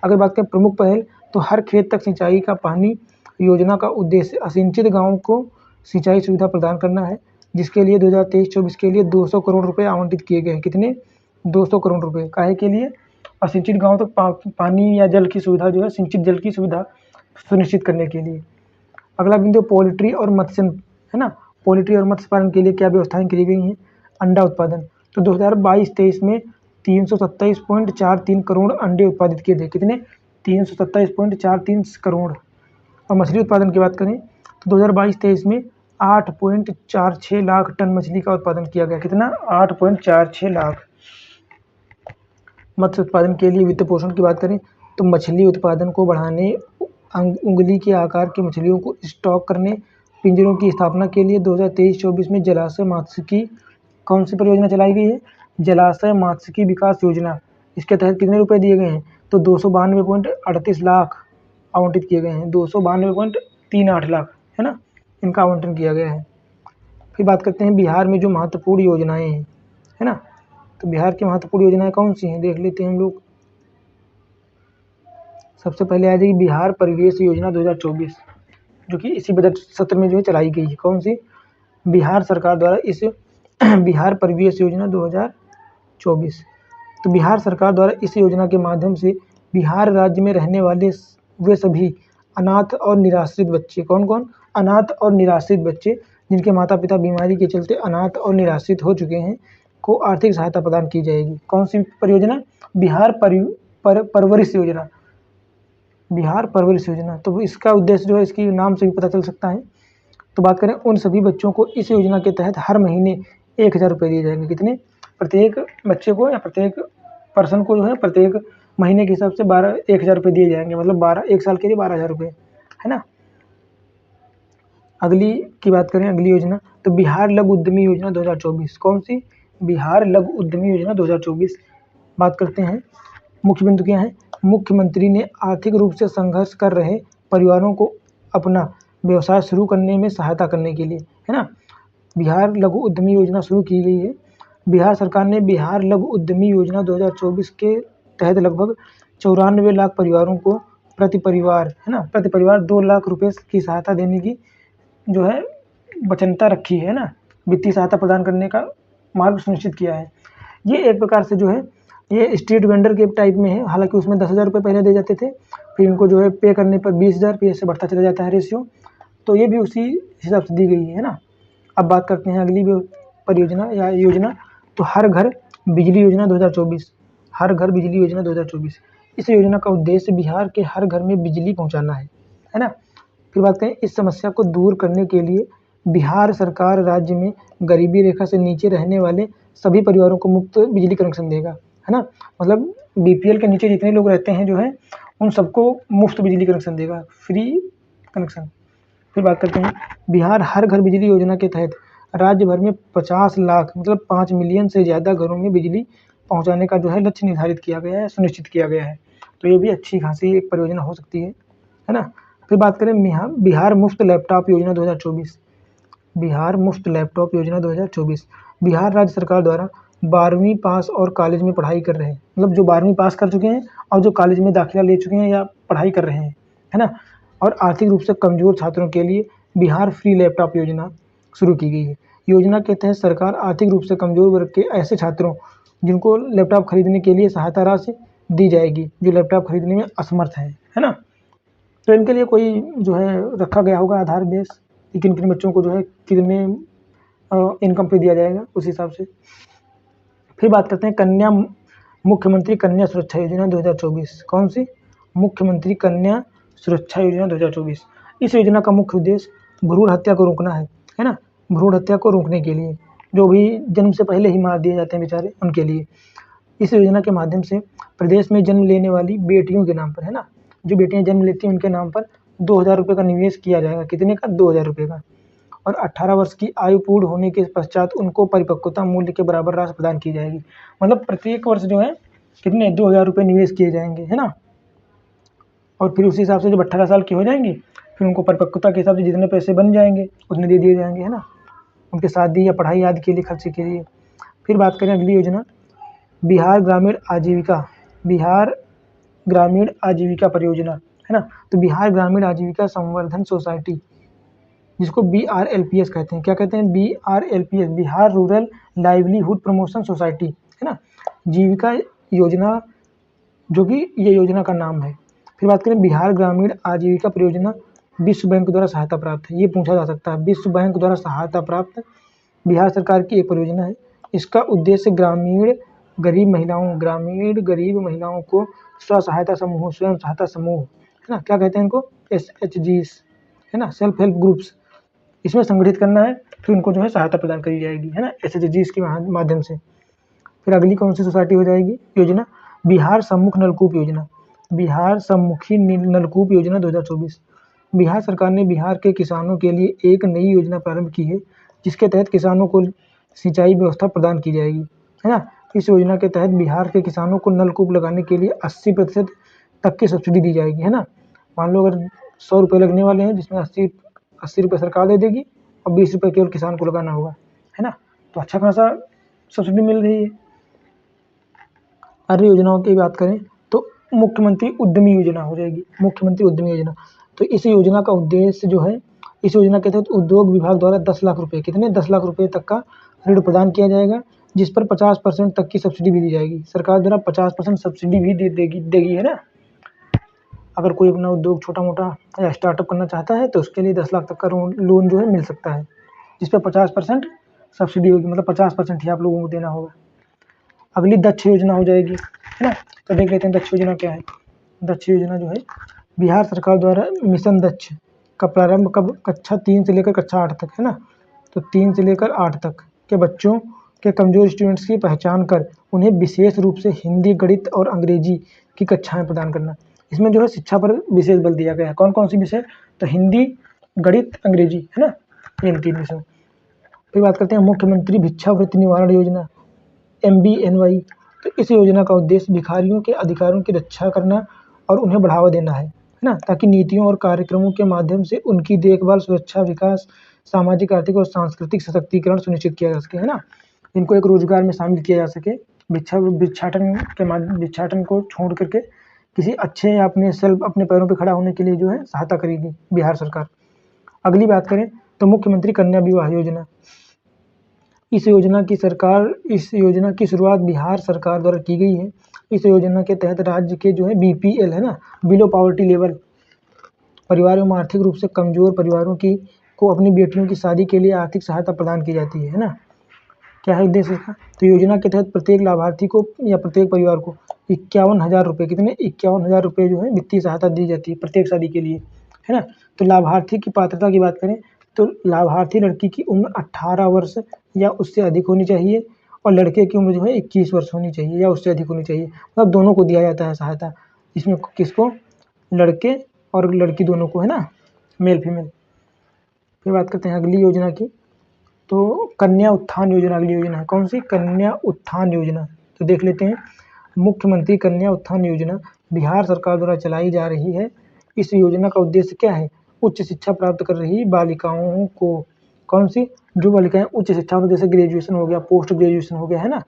अगर बात करें प्रमुख पहल, तो हर खेत तक सिंचाई का पानी योजना का उद्देश्य असिंचित गांवों को सिंचाई सुविधा प्रदान करना है, जिसके लिए 2023-24 के लिए 200 करोड़ रुपए आवंटित किए गए हैं। कितने? 200 करोड़ रुपए। काहे के लिए? असिंचित गांव तक पानी या जल की सुविधा जो है, सिंचित जल की सुविधा सुनिश्चित करने के लिए। अगला बिंदु पोल्ट्री और मत्स्य है ना। पोल्ट्री और मत्स्य पालन के लिए क्या व्यवस्थाएं की गई हैं? अंडा उत्पादन। तो 2022-23 में 327.43 करोड़ अंडे उत्पादित किए थे। कितने? 327.43 करोड़। और मछली उत्पादन की बात करें तो 2022-23 में 8.46 लाख टन मछली का उत्पादन किया गया। कितना? 8.46 लाख। मत्स्य उत्पादन के लिए वित्त पोषण की बात करें तो मछली उत्पादन को बढ़ाने, उंगली के आकार की मछलियों को स्टॉक करने, पिंजरों की स्थापना के लिए 2023-24 में जलाशय मात्स्यिकी कौन सी परियोजना चलाई गई है? जलाशय मात्स्यिकी विकास योजना। इसके तहत कितने रुपए दिए गए हैं? तो 292.38 लाख आवंटित किए गए हैं। 292.38 लाख है ना, इनका आवंटन किया गया है। फिर बात करते हैं बिहार में जो महत्वपूर्ण योजनाएं हैं, है ना। तो बिहार की महत्वपूर्ण योजनाएं कौन सी हैं, देख लेते हैं हम लोग। सबसे पहले आ जाएगी बिहार परिवेश योजना 2024, जो कि इसी बजट सत्र में जो है चलाई गई है। कौन सी? बिहार सरकार द्वारा इस बिहार परिवेश योजना 2024। तो बिहार सरकार द्वारा इस योजना के माध्यम से बिहार राज्य में रहने वाले वे सभी अनाथ और निराश्रित बच्चे, कौन कौन? अनाथ और निराश्रित बच्चे जिनके माता पिता बीमारी के चलते अनाथ और निराश्रित हो चुके हैं, को आर्थिक सहायता प्रदान की जाएगी। कौन सी परियोजना? बिहार परवरिश योजना। बिहार परवरिश योजना। तो इसका उद्देश्य जो है, इसकी नाम से भी पता चल सकता है। तो बात करें उन सभी बच्चों को इस योजना के तहत हर महीने 1000 रुपये दिए जाएंगे। कितने? प्रत्येक बच्चे को या प्रत्येक पर्सन को जो है प्रत्येक महीने के हिसाब से 1000 रुपये दिए जाएंगे, मतलब 1 साल के लिए 12,000 रुपये, है ना। अगली की बात करें, अगली योजना तो बिहार लघु उद्यमी योजना 2024। कौन सी? बिहार लघु उद्यमी योजना 2024। बात करते हैं मुख्य बिंदु क्या है। मुख्यमंत्री ने आर्थिक रूप से संघर्ष कर रहे परिवारों को अपना व्यवसाय शुरू करने में सहायता करने के लिए, है ना, बिहार लघु उद्यमी योजना शुरू की गई है। बिहार सरकार ने बिहार लघु उद्यमी योजना 2024 के तहत लगभग 94 लाख परिवारों को प्रति परिवार, है ना, प्रति परिवार 2 लाख रुपए की सहायता देने की जो है वचनता रखी है ना, वित्तीय सहायता प्रदान करने का मार्ग सुनिश्चित किया है। ये एक प्रकार से जो है ये स्ट्रीट वेंडर के टाइप में है। हालांकि उसमें 10,000 रुपये पहले दे जाते थे, फिर इनको जो है पे करने पर 20,000, फिर ऐसे बढ़ता चला जाता है रेशियो। तो ये भी उसी हिसाब से दी गई है ना। अब बात करते हैं अगली परियोजना या योजना, तो हर घर बिजली योजना 2024। हर घर बिजली योजना 2024। इस योजना का उद्देश्य बिहार के हर घर में बिजली पहुंचाना है ना। फिर बात करें इस समस्या को दूर करने के लिए बिहार सरकार राज्य में गरीबी रेखा से नीचे रहने वाले सभी परिवारों को मुफ्त बिजली कनेक्शन देगा, है ना। मतलब बीपीएल के नीचे जितने लोग रहते हैं जो है उन सबको मुफ्त बिजली कनेक्शन देगा, फ्री कनेक्शन। फिर बात करते हैं बिहार हर घर बिजली योजना के तहत राज्य भर में 50 लाख मतलब 5 मिलियन से ज़्यादा घरों में बिजली पहुंचाने का जो है लक्ष्य निर्धारित किया गया है, सुनिश्चित किया गया है। तो ये भी अच्छी खासी एक परियोजना हो सकती है ना। फिर बात करें बिहार मुफ्त लैपटॉप योजना 2024। बिहार मुफ्त लैपटॉप योजना 2024। बिहार राज्य सरकार द्वारा 12वीं पास और कॉलेज में पढ़ाई कर रहे हैं, मतलब जो 12वीं पास कर चुके हैं और जो कॉलेज में दाखिला ले चुके हैं या पढ़ाई कर रहे हैं, है ना, और आर्थिक रूप से कमजोर छात्रों के लिए बिहार फ्री लैपटॉप योजना शुरू की गई है। योजना के तहत सरकार आर्थिक रूप से कमजोर वर्ग के ऐसे छात्रों जिनको लैपटॉप खरीदने के लिए सहायता राशि दी जाएगी, जो लैपटॉप खरीदने में असमर्थ है ना। तो इनके लिए कोई जो है रखा गया होगा आधार बेस, किन किन बच्चों को जो है कितने इनकम पे दिया जाएगा उस हिसाब से। फिर बात करते हैं मुख्यमंत्री कन्या सुरक्षा योजना 2024। कौन सी? मुख्यमंत्री कन्या सुरक्षा योजना 2024। इस योजना का मुख्य उद्देश्य भ्रूण हत्या को रोकना है ना, भ्रूण हत्या को रोकने के लिए, जो भी जन्म से पहले ही मार दिए जाते हैं बेचारे, उनके लिए। इस योजना के माध्यम से प्रदेश में जन्म लेने वाली बेटियों के नाम पर, है ना, जो बेटियां जन्म लेती हैं उनके नाम पर 2,000 रुपये का निवेश किया जाएगा। कितने का? 2,000 रुपये का। और 18 वर्ष की आयु पूर्ण होने के पश्चात उनको परिपक्वता मूल्य के बराबर राशि प्रदान की जाएगी। मतलब प्रत्येक वर्ष जो है कितने 2000 रुपये निवेश किए जाएंगे, है ना। और फिर उसी हिसाब से जब 18 साल की हो जाएंगी फिर उनको परिपक्वता के हिसाब से जितने पैसे बन जाएंगे उतने दे दिए जाएंगे, है ना, उनके शादी या पढ़ाई आदि के लिए खर्चे के लिए। फिर बात करें अगली योजना, बिहार ग्रामीण आजीविका परियोजना, है ना। तो बिहार ग्रामीण आजीविका संवर्धन सोसाइटी, जिसको BRLPS कहते हैं। क्या कहते हैं? BRLPS, Bihar rural livelihood promotion society, है ना, जीविका योजना, जो कि ये योजना का नाम है। फिर बात करें बिहार ग्रामीण आजीविका परियोजना विश्व बैंक द्वारा सहायता प्राप्त है। ये पूछा जा सकता है, विश्व बैंक द्वारा सहायता प्राप्त बिहार सरकार की एक परियोजना है। इसका उद्देश्य ग्रामीण गरीब महिलाओं को स्वयं सहायता समूह, है ना, क्या कहते हैं इनको? SHGs, है ना, सेल्फ हेल्प ग्रुप्स, इसमें संगठित करना है, फिर उनको जो है सहायता प्रदान करी जाएगी, है ना, SHGs के माध्यम से। फिर अगली कौन सी सोसाइटी हो जाएगी योजना? बिहार सम्मुख नलकूप योजना, बिहार सम्मुखी नलकूप योजना 2024। बिहार सरकार ने बिहार के किसानों के लिए एक नई योजना प्रारंभ की है, जिसके तहत किसानों को सिंचाई व्यवस्था प्रदान की जाएगी, है ना। इस योजना के तहत बिहार के किसानों को नलकूप लगाने के लिए 80% तक की सब्सिडी दी जाएगी, है ना। मान लो अगर 100 रुपये लगने वाले हैं, जिसमें 80 रुपये सरकार दे देगी और 20 रुपये केवल किसान को लगाना होगा, है ना। तो अच्छा खासा सब्सिडी मिल रही है। अन्य योजनाओं की बात करें तो मुख्यमंत्री उद्यमी योजना हो जाएगी, मुख्यमंत्री उद्यमी योजना। तो इस योजना का उद्देश्य जो है, इस योजना के तहत उद्योग विभाग द्वारा 10 लाख रुपये, कितने 10 लाख रुपये तक का ऋण प्रदान किया जाएगा, जिस पर 50% तक की सब्सिडी भी दी जाएगी। सरकार द्वारा 50% सब्सिडी भी देगी, है ना। अगर कोई अपना उद्योग छोटा मोटा या स्टार्टअप करना चाहता है तो उसके लिए 10 लाख तक का लोन जो है मिल सकता है, जिस पर 50% सब्सिडी होगी, मतलब 50% ही आप लोगों को देना होगा। अगली दक्ष योजना हो जाएगी, है ना। तो देख लेते हैं दक्ष योजना क्या है। दक्ष योजना जो है बिहार सरकार द्वारा मिशन दक्ष का प्रारंभ कब? कक्षा 3 से लेकर कक्षा 8 तक, है ना। तो 3 से लेकर 8 तक के बच्चों के कमजोर स्टूडेंट्स की पहचान कर उन्हें विशेष रूप से हिंदी, गणित और अंग्रेजी की कक्षाएं प्रदान करना। इसमें जो है शिक्षा पर विशेष बल दिया गया है। कौन कौन सी विषय? तो हिंदी, गणित, अंग्रेजी, है ना, इन 3 विषयों। फिर बात करते हैं मुख्यमंत्री भिक्षावृत्ति निवारण योजना, MBNY। तो इस योजना का उद्देश्य भिखारियों के अधिकारों की रक्षा करना और उन्हें बढ़ावा देना है ना, ताकि नीतियों और कार्यक्रमों के माध्यम से उनकी देखभाल, सुरक्षा, विकास, सामाजिक, आर्थिक और सांस्कृतिक सशक्तिकरण सुनिश्चित किया जा सके, है ना। इनको एक रोजगार में शामिल किया जा सके, भिक्षाटन को छोड़ करके किसी अच्छे या अपने पैरों पर खड़ा होने के लिए जो है सहायता करेगी बिहार सरकार। अगली बात करें तो मुख्यमंत्री कन्या विवाह योजना। इस योजना की शुरुआत बिहार सरकार द्वारा की गई है। इस योजना के तहत राज्य के जो है BPL, है ना, बिलो पॉवर्टी लेवल परिवारों में आर्थिक रूप से कमजोर परिवारों को अपनी बेटियों की शादी के लिए आर्थिक सहायता प्रदान की जाती है ना। क्या है उद्देश्य इसका? तो योजना के तहत प्रत्येक लाभार्थी को या प्रत्येक परिवार को 51,000 रुपये, कितने 51,000 रुपये जो है वित्तीय सहायता दी जाती है प्रत्येक शादी के लिए, है ना। तो लाभार्थी की पात्रता की बात करें तो लाभार्थी लड़की की उम्र 18 वर्ष या उससे अधिक होनी चाहिए और लड़के की उम्र जो है 21 वर्ष होनी चाहिए या उससे अधिक होनी चाहिए। मतलब दोनों को दिया जाता है सहायता, इसमें किसको? लड़के और लड़की दोनों को, है ना, मेल फीमेल। फिर बात करते हैं अगली योजना की, तो कन्या उत्थान योजना अगली योजना है। कौन सी? कन्या उत्थान योजना। तो देख लेते हैं, मुख्यमंत्री कन्या उत्थान योजना बिहार सरकार द्वारा चलाई जा रही है। इस योजना का उद्देश्य क्या है? उच्च शिक्षा प्राप्त कर रही बालिकाओं को, कौन सी? जो बालिकाएं उच्च शिक्षा में, जैसे ग्रेजुएशन हो गया, पोस्ट ग्रेजुएशन हो गया, है ना,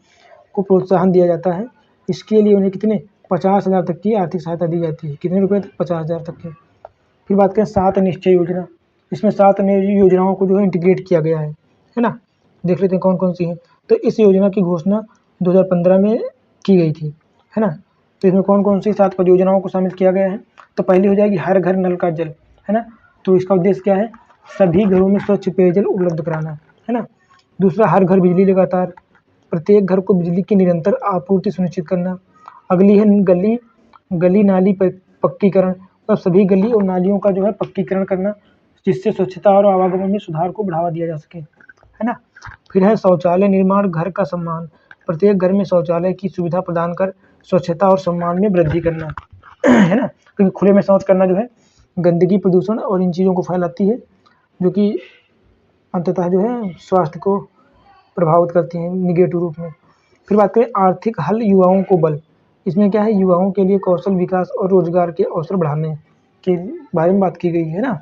को प्रोत्साहन दिया जाता है। इसके लिए उन्हें कितने 50,000 तक की आर्थिक सहायता दी जाती है। कितने रुपए तक? 50,000 तक की। फिर बात करें 7 निश्चय योजना। इसमें 7 योजनाओं को जो है इंटीग्रेट किया गया है ना। देख लेते हैं कौन कौन सी है। तो इस योजना की घोषणा 2015 में की गई थी, है ना। तो इसमें कौन कौन सी 7 परियोजनाओं को शामिल किया गया है? तो पहली हो जाएगी हर घर नल का जल, है ना। तो इसका उद्देश्य क्या है? सभी घरों में स्वच्छ पेयजल उपलब्ध कराना, है ना। दूसरा, हर घर बिजली लगातार, प्रत्येक घर को बिजली की निरंतर आपूर्ति सुनिश्चित करना। अगली है गली नाली पक्कीकरण, मतलब सभी गली और नालियों का जो है पक्कीकरण करना, जिससे स्वच्छता और आवागमन में सुधार को बढ़ावा दिया जा सके, है ना। फिर है शौचालय निर्माण, घर का सम्मान, प्रत्येक घर में शौचालय की सुविधा प्रदान कर स्वच्छता और सम्मान में वृद्धि करना, है ना। क्योंकि खुले में शौच करना जो है गंदगी, प्रदूषण और इन चीज़ों को फैलाती है, जो कि अंततः जो है स्वास्थ्य को प्रभावित करती हैं निगेटिव रूप में। फिर बात करें आर्थिक हल युवाओं को बल। इसमें क्या है, युवाओं के लिए कौशल विकास और रोजगार के अवसर बढ़ाने के बारे में बात की गई है ना।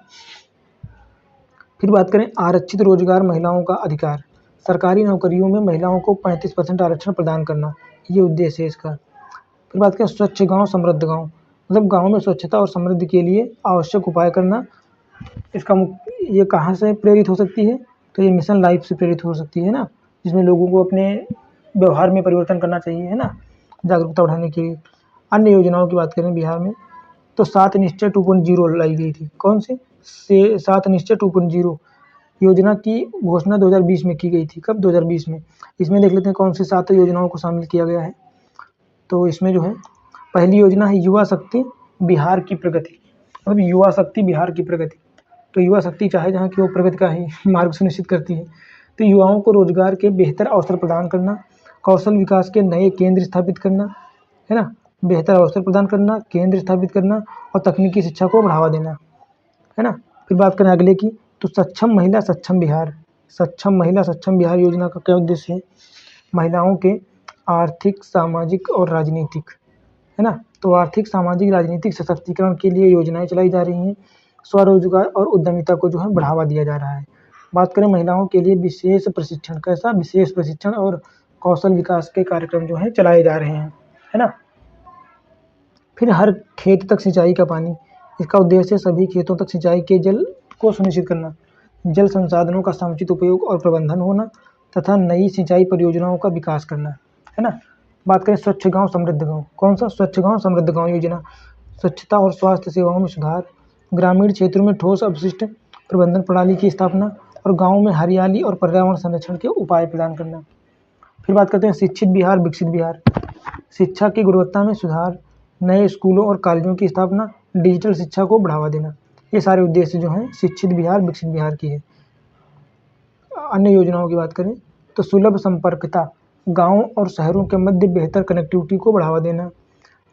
फिर बात करें आरक्षित रोजगार, महिलाओं का अधिकार। सरकारी नौकरियों में महिलाओं को 35% आरक्षण प्रदान करना, ये उद्देश्य है इसका। फिर बात करें स्वच्छ गांव समृद्ध गांव, मतलब गांव में स्वच्छता और समृद्धि के लिए आवश्यक उपाय करना। इसका ये कहाँ से प्रेरित हो सकती है, तो ये मिशन लाइफ से प्रेरित हो सकती है ना, जिसमें लोगों को अपने व्यवहार में परिवर्तन करना चाहिए, है ना, जागरूकता बढ़ाने के लिए। अन्य योजनाओं की बात करें बिहार में, तो 7 निश्चय 2.0 लाई गई थी। कौन सी? 7 निश्चय 2.0 योजना की घोषणा 2020 में की गई थी। कब? 2020 में। इसमें देख लेते हैं कौन सी 7 योजनाओं को शामिल किया गया है। तो इसमें जो है पहली योजना है युवा शक्ति बिहार की प्रगति, मतलब युवा शक्ति बिहार की प्रगति। तो युवा शक्ति चाहे जहाँ की वो प्रगति का ही मार्ग सुनिश्चित करती है। तो युवाओं को रोजगार के बेहतर अवसर प्रदान करना, कौशल विकास के नए केंद्र स्थापित करना, है ना, बेहतर अवसर प्रदान करना, केंद्र स्थापित करना और तकनीकी शिक्षा को बढ़ावा देना, है ना। फिर बात करें अगले की, तो सक्षम महिला सक्षम बिहार। सक्षम महिला सक्षम बिहार योजना का क्या उद्देश्य है? महिलाओं के आर्थिक, सामाजिक और राजनीतिक, है ना, तो आर्थिक, सामाजिक, राजनीतिक सशक्तिकरण के लिए योजनाएं चलाई जा रही हैं। स्वरोजगार और उद्यमिता को जो है बढ़ावा दिया जा रहा है। बात करें महिलाओं के लिए विशेष प्रशिक्षण, कैसा? विशेष प्रशिक्षण और कौशल विकास के कार्यक्रम जो है चलाए जा रहे हैं, है ना। फिर हर खेत तक सिंचाई का पानी। इसका उद्देश्य सभी खेतों तक सिंचाई के जल को सुनिश्चित करना, जल संसाधनों का समुचित उपयोग और प्रबंधन होना तथा नई सिंचाई परियोजनाओं का विकास करना, है ना। बात करें स्वच्छ गांव समृद्ध गांव। कौन सा? स्वच्छ गांव समृद्ध गांव योजना। स्वच्छता और स्वास्थ्य सेवाओं में सुधार, ग्रामीण क्षेत्रों में ठोस अपशिष्ट प्रबंधन प्रणाली की स्थापना और गाँव में हरियाली और पर्यावरण संरक्षण के उपाय प्रदान करना। फिर बात करते हैं शिक्षित बिहार विकसित बिहार। शिक्षा की गुणवत्ता में सुधार, नए स्कूलों और कॉलेजों की स्थापना, डिजिटल शिक्षा को बढ़ावा देना, ये सारे उद्देश्य जो हैं शिक्षित बिहार विकसित बिहार की है। अन्य योजनाओं की बात करें तो सुलभ संपर्कता, गाँव और शहरों के मध्य बेहतर कनेक्टिविटी को बढ़ावा देना,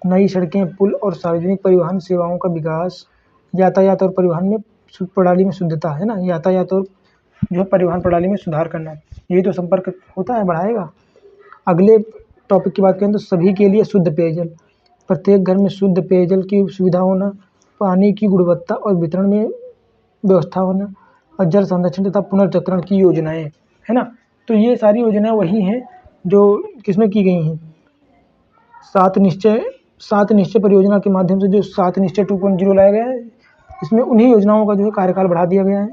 नई सड़कें, पुल और सार्वजनिक परिवहन सेवाओं का विकास, यातायात और परिवहन में प्रणाली में शुद्धता, है ना, यातायात और जो है परिवहन प्रणाली में सुधार करना, यही तो संपर्क होता है, बढ़ाएगा। अगले टॉपिक की बात करें तो सभी के लिए शुद्ध पेयजल। प्रत्येक घर में शुद्ध पेयजल की सुविधा होना, पानी की गुणवत्ता और वितरण में व्यवस्था होना और जल संरक्षण तथा पुनर्चक्रण की योजनाएं, है ना। तो ये सारी योजनाएं वही हैं जो किसमें की गई हैं, 7 निश्चय परियोजना के माध्यम से जो 7 निश्चय 2.0 लाया गया है, इसमें उन्हीं योजनाओं का जो है कार्यकाल बढ़ा दिया गया है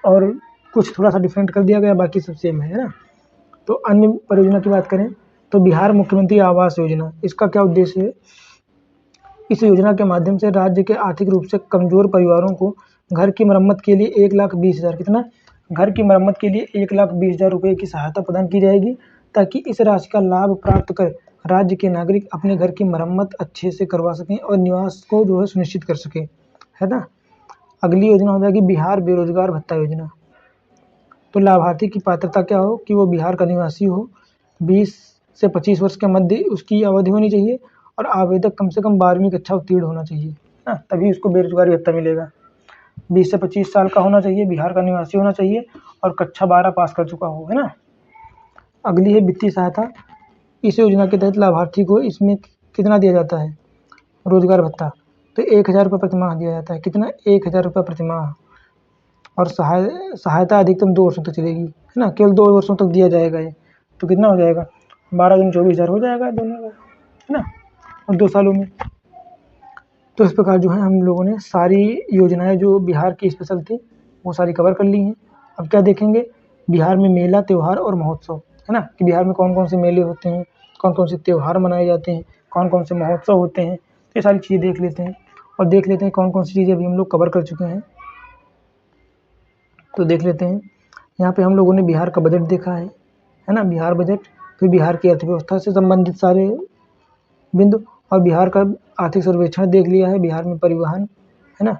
और कुछ थोड़ा सा डिफरेंट कर दिया गया, बाकी सब सेम है ना। तो अन्य परियोजना की बात करें तो बिहार मुख्यमंत्री आवास योजना, इसका क्या उद्देश्य है? इस योजना के माध्यम से राज्य के आर्थिक रूप से कमजोर परिवारों को घर की मरम्मत के लिए 1,20,000, कितना? घर की मरम्मत के लिए 1,20,000 रुपये की सहायता प्रदान की जाएगी, ताकि इस राशि का लाभ प्राप्त कर राज्य के नागरिक अपने घर की मरम्मत अच्छे से करवा सकें और निवास को जो है सुनिश्चित कर सकें, है ना। अगली योजना हो जाएगी बिहार बेरोजगार भत्ता योजना। तो लाभार्थी की पात्रता क्या हो कि वो बिहार का निवासी हो, 20 से 25 वर्ष के मध्य उसकी अवधि होनी चाहिए और आवेदक कम से कम 12वीं कक्षा उत्तीर्ण होना चाहिए ना, तभी उसको बेरोजगारी भत्ता मिलेगा। 20 से 25 साल का होना चाहिए, बिहार का निवासी होना चाहिए और कक्षा 12 पास कर चुका हो, है ना। अगली है वित्तीय सहायता। इस योजना के तहत लाभार्थी को इसमें कितना दिया जाता है? रोजगार भत्ता, तो 1,000 रुपये प्रतिमाह दिया जाता है। कितना? 1,000 रुपये प्रतिमाह। और सहायता अधिकतम 2 वर्षों तक चलेगी, है ना, केवल 2 वर्षों तक दिया जाएगा ये। तो कितना हो जाएगा? 12 दूनी 24,000 हो जाएगा दोनों का, है ना, और 2 सालों में। तो इस प्रकार जो है हम लोगों ने सारी योजनाएं जो बिहार की स्पेशल थी वो सारी कवर कर ली हैं। अब क्या देखेंगे? बिहार में मेला, त्यौहार और महोत्सव, है ना, कि बिहार में कौन कौन से मेले होते हैं, कौन कौन से त्यौहार मनाए जाते हैं, कौन कौन से महोत्सव होते हैं, ये सारी चीज़ें देख लेते हैं। और देख लेते हैं कौन कौन सी चीज़ें अभी हम लोग कवर कर चुके हैं। तो देख लेते हैं, यहाँ पे हम लोगों ने बिहार का बजट देखा है ना, बिहार बजट, फिर बिहार की अर्थव्यवस्था से संबंधित सारे बिंदु और बिहार का आर्थिक सर्वेक्षण देख लिया है, बिहार में परिवहन, है ना,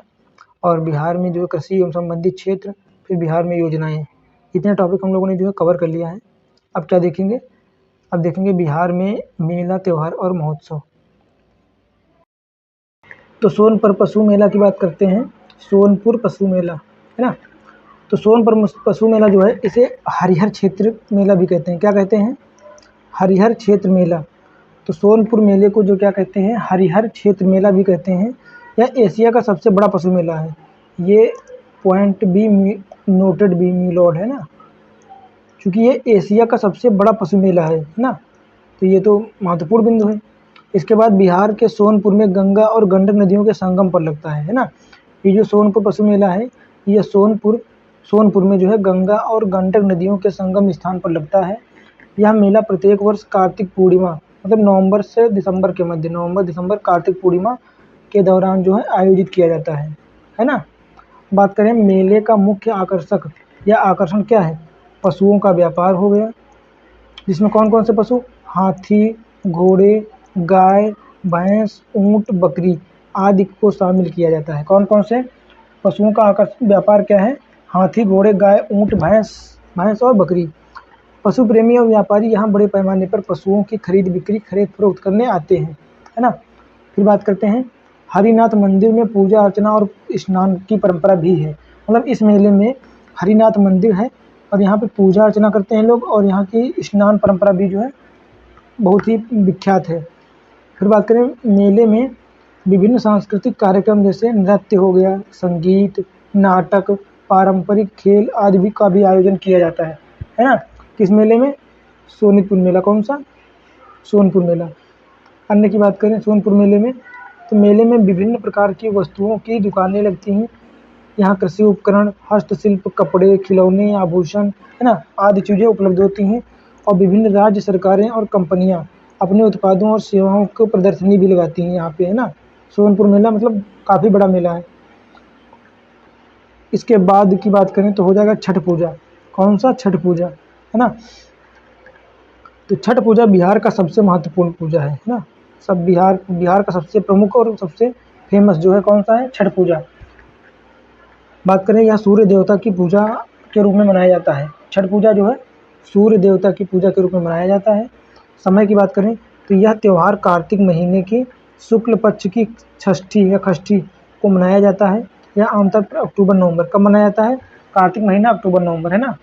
और बिहार में जो है कृषि एवं संबंधित क्षेत्र, फिर बिहार में योजनाएं, इतने टॉपिक हम लोगों ने जो है कवर कर लिया है। अब क्या देखेंगे? अब देखेंगे बिहार में मेला, त्यौहार और महोत्सव। तो सोनपुर पशु मेला की बात करते हैं, सोनपुर पशु मेला, है ना। तो सोनपुर पशु मेला जो है इसे हरिहर क्षेत्र मेला भी कहते हैं। क्या कहते हैं? हरिहर क्षेत्र मेला। तो सोनपुर मेले को जो क्या कहते हैं? हरिहर क्षेत्र मेला भी कहते हैं। यह एशिया का सबसे बड़ा पशु मेला है। ये point be noted be milord है ना, क्योंकि ये एशिया का सबसे बड़ा पशु मेला है ना, तो ये तो महत्वपूर्ण बिंदु है। इसके बाद बिहार के सोनपुर में गंगा और गंडक नदियों के संगम पर लगता है ना। ये जो सोनपुर पशु मेला है ये सोनपुर में जो है गंगा और गंडक नदियों के संगम स्थान पर लगता है। यह मेला प्रत्येक वर्ष कार्तिक पूर्णिमा मतलब नवंबर से दिसंबर के मध्य, नवंबर दिसंबर कार्तिक पूर्णिमा के दौरान जो है आयोजित किया जाता है ना। बात करें मेले का मुख्य आकर्षक या आकर्षण क्या है? पशुओं का व्यापार हो गया, जिसमें कौन कौन से पशु? हाथी, घोड़े, गाय, भैंस, ऊंट, बकरी आदि को शामिल किया जाता है। कौन कौन से पशुओं का व्यापार क्या है? हाथी, घोड़े, गाय, ऊंट, भैंस और बकरी। पशु प्रेमी और व्यापारी यहाँ बड़े पैमाने पर पशुओं की खरीद बिक्री खरीद फरोख्त करने आते हैं, है ना। फिर बात करते हैं हरिनाथ मंदिर में पूजा अर्चना और स्नान की परंपरा भी है। मतलब इस मेले में हरिनाथ मंदिर है और यहाँ पे पूजा अर्चना करते हैं लोग, और यहाँ की स्नान परंपरा भी जो है बहुत ही विख्यात है। फिर बात करें मेले में विभिन्न सांस्कृतिक कार्यक्रम जैसे नृत्य हो गया, संगीत, नाटक, पारंपरिक खेल आदि भी का भी आयोजन किया जाता है ना। किस मेले में? सोनितपुर मेला। कौन सा? सोनपुर मेला। अन्य की बात करें सोनपुर मेले में, तो मेले में विभिन्न प्रकार की वस्तुओं की दुकानें लगती हैं। यहाँ कृषि उपकरण, हस्तशिल्प, कपड़े, खिलौने, आभूषण, है ना, आदि चीज़ें उपलब्ध होती हैं। और विभिन्न राज्य सरकारें और कंपनियाँ अपने उत्पादों और सेवाओं को प्रदर्शनी भी लगाती हैं यहाँ पे, है ना। सोनपुर मेला मतलब काफ़ी बड़ा मेला है। इसके बाद की बात करें तो हो जाएगा छठ पूजा। कौन सा? छठ पूजा, है ना। तो छठ पूजा बिहार का सबसे महत्वपूर्ण पूजा है ना। सब बिहार का सबसे प्रमुख और सबसे फेमस जो है कौन सा है? छठ पूजा। बात करें यह सूर्य देवता की पूजा के रूप में मनाया जाता है। छठ पूजा जो है सूर्य देवता की पूजा के रूप में मनाया जाता है। समय की बात करें तो यह त्यौहार कार्तिक महीने की शुक्ल पक्ष की षष्ठी या षष्ठी को मनाया जाता है। यह आमतौर अक्टूबर नवंबर कब मनाया जाता है? कार्तिक महीना अक्टूबर नवंबर, है ना।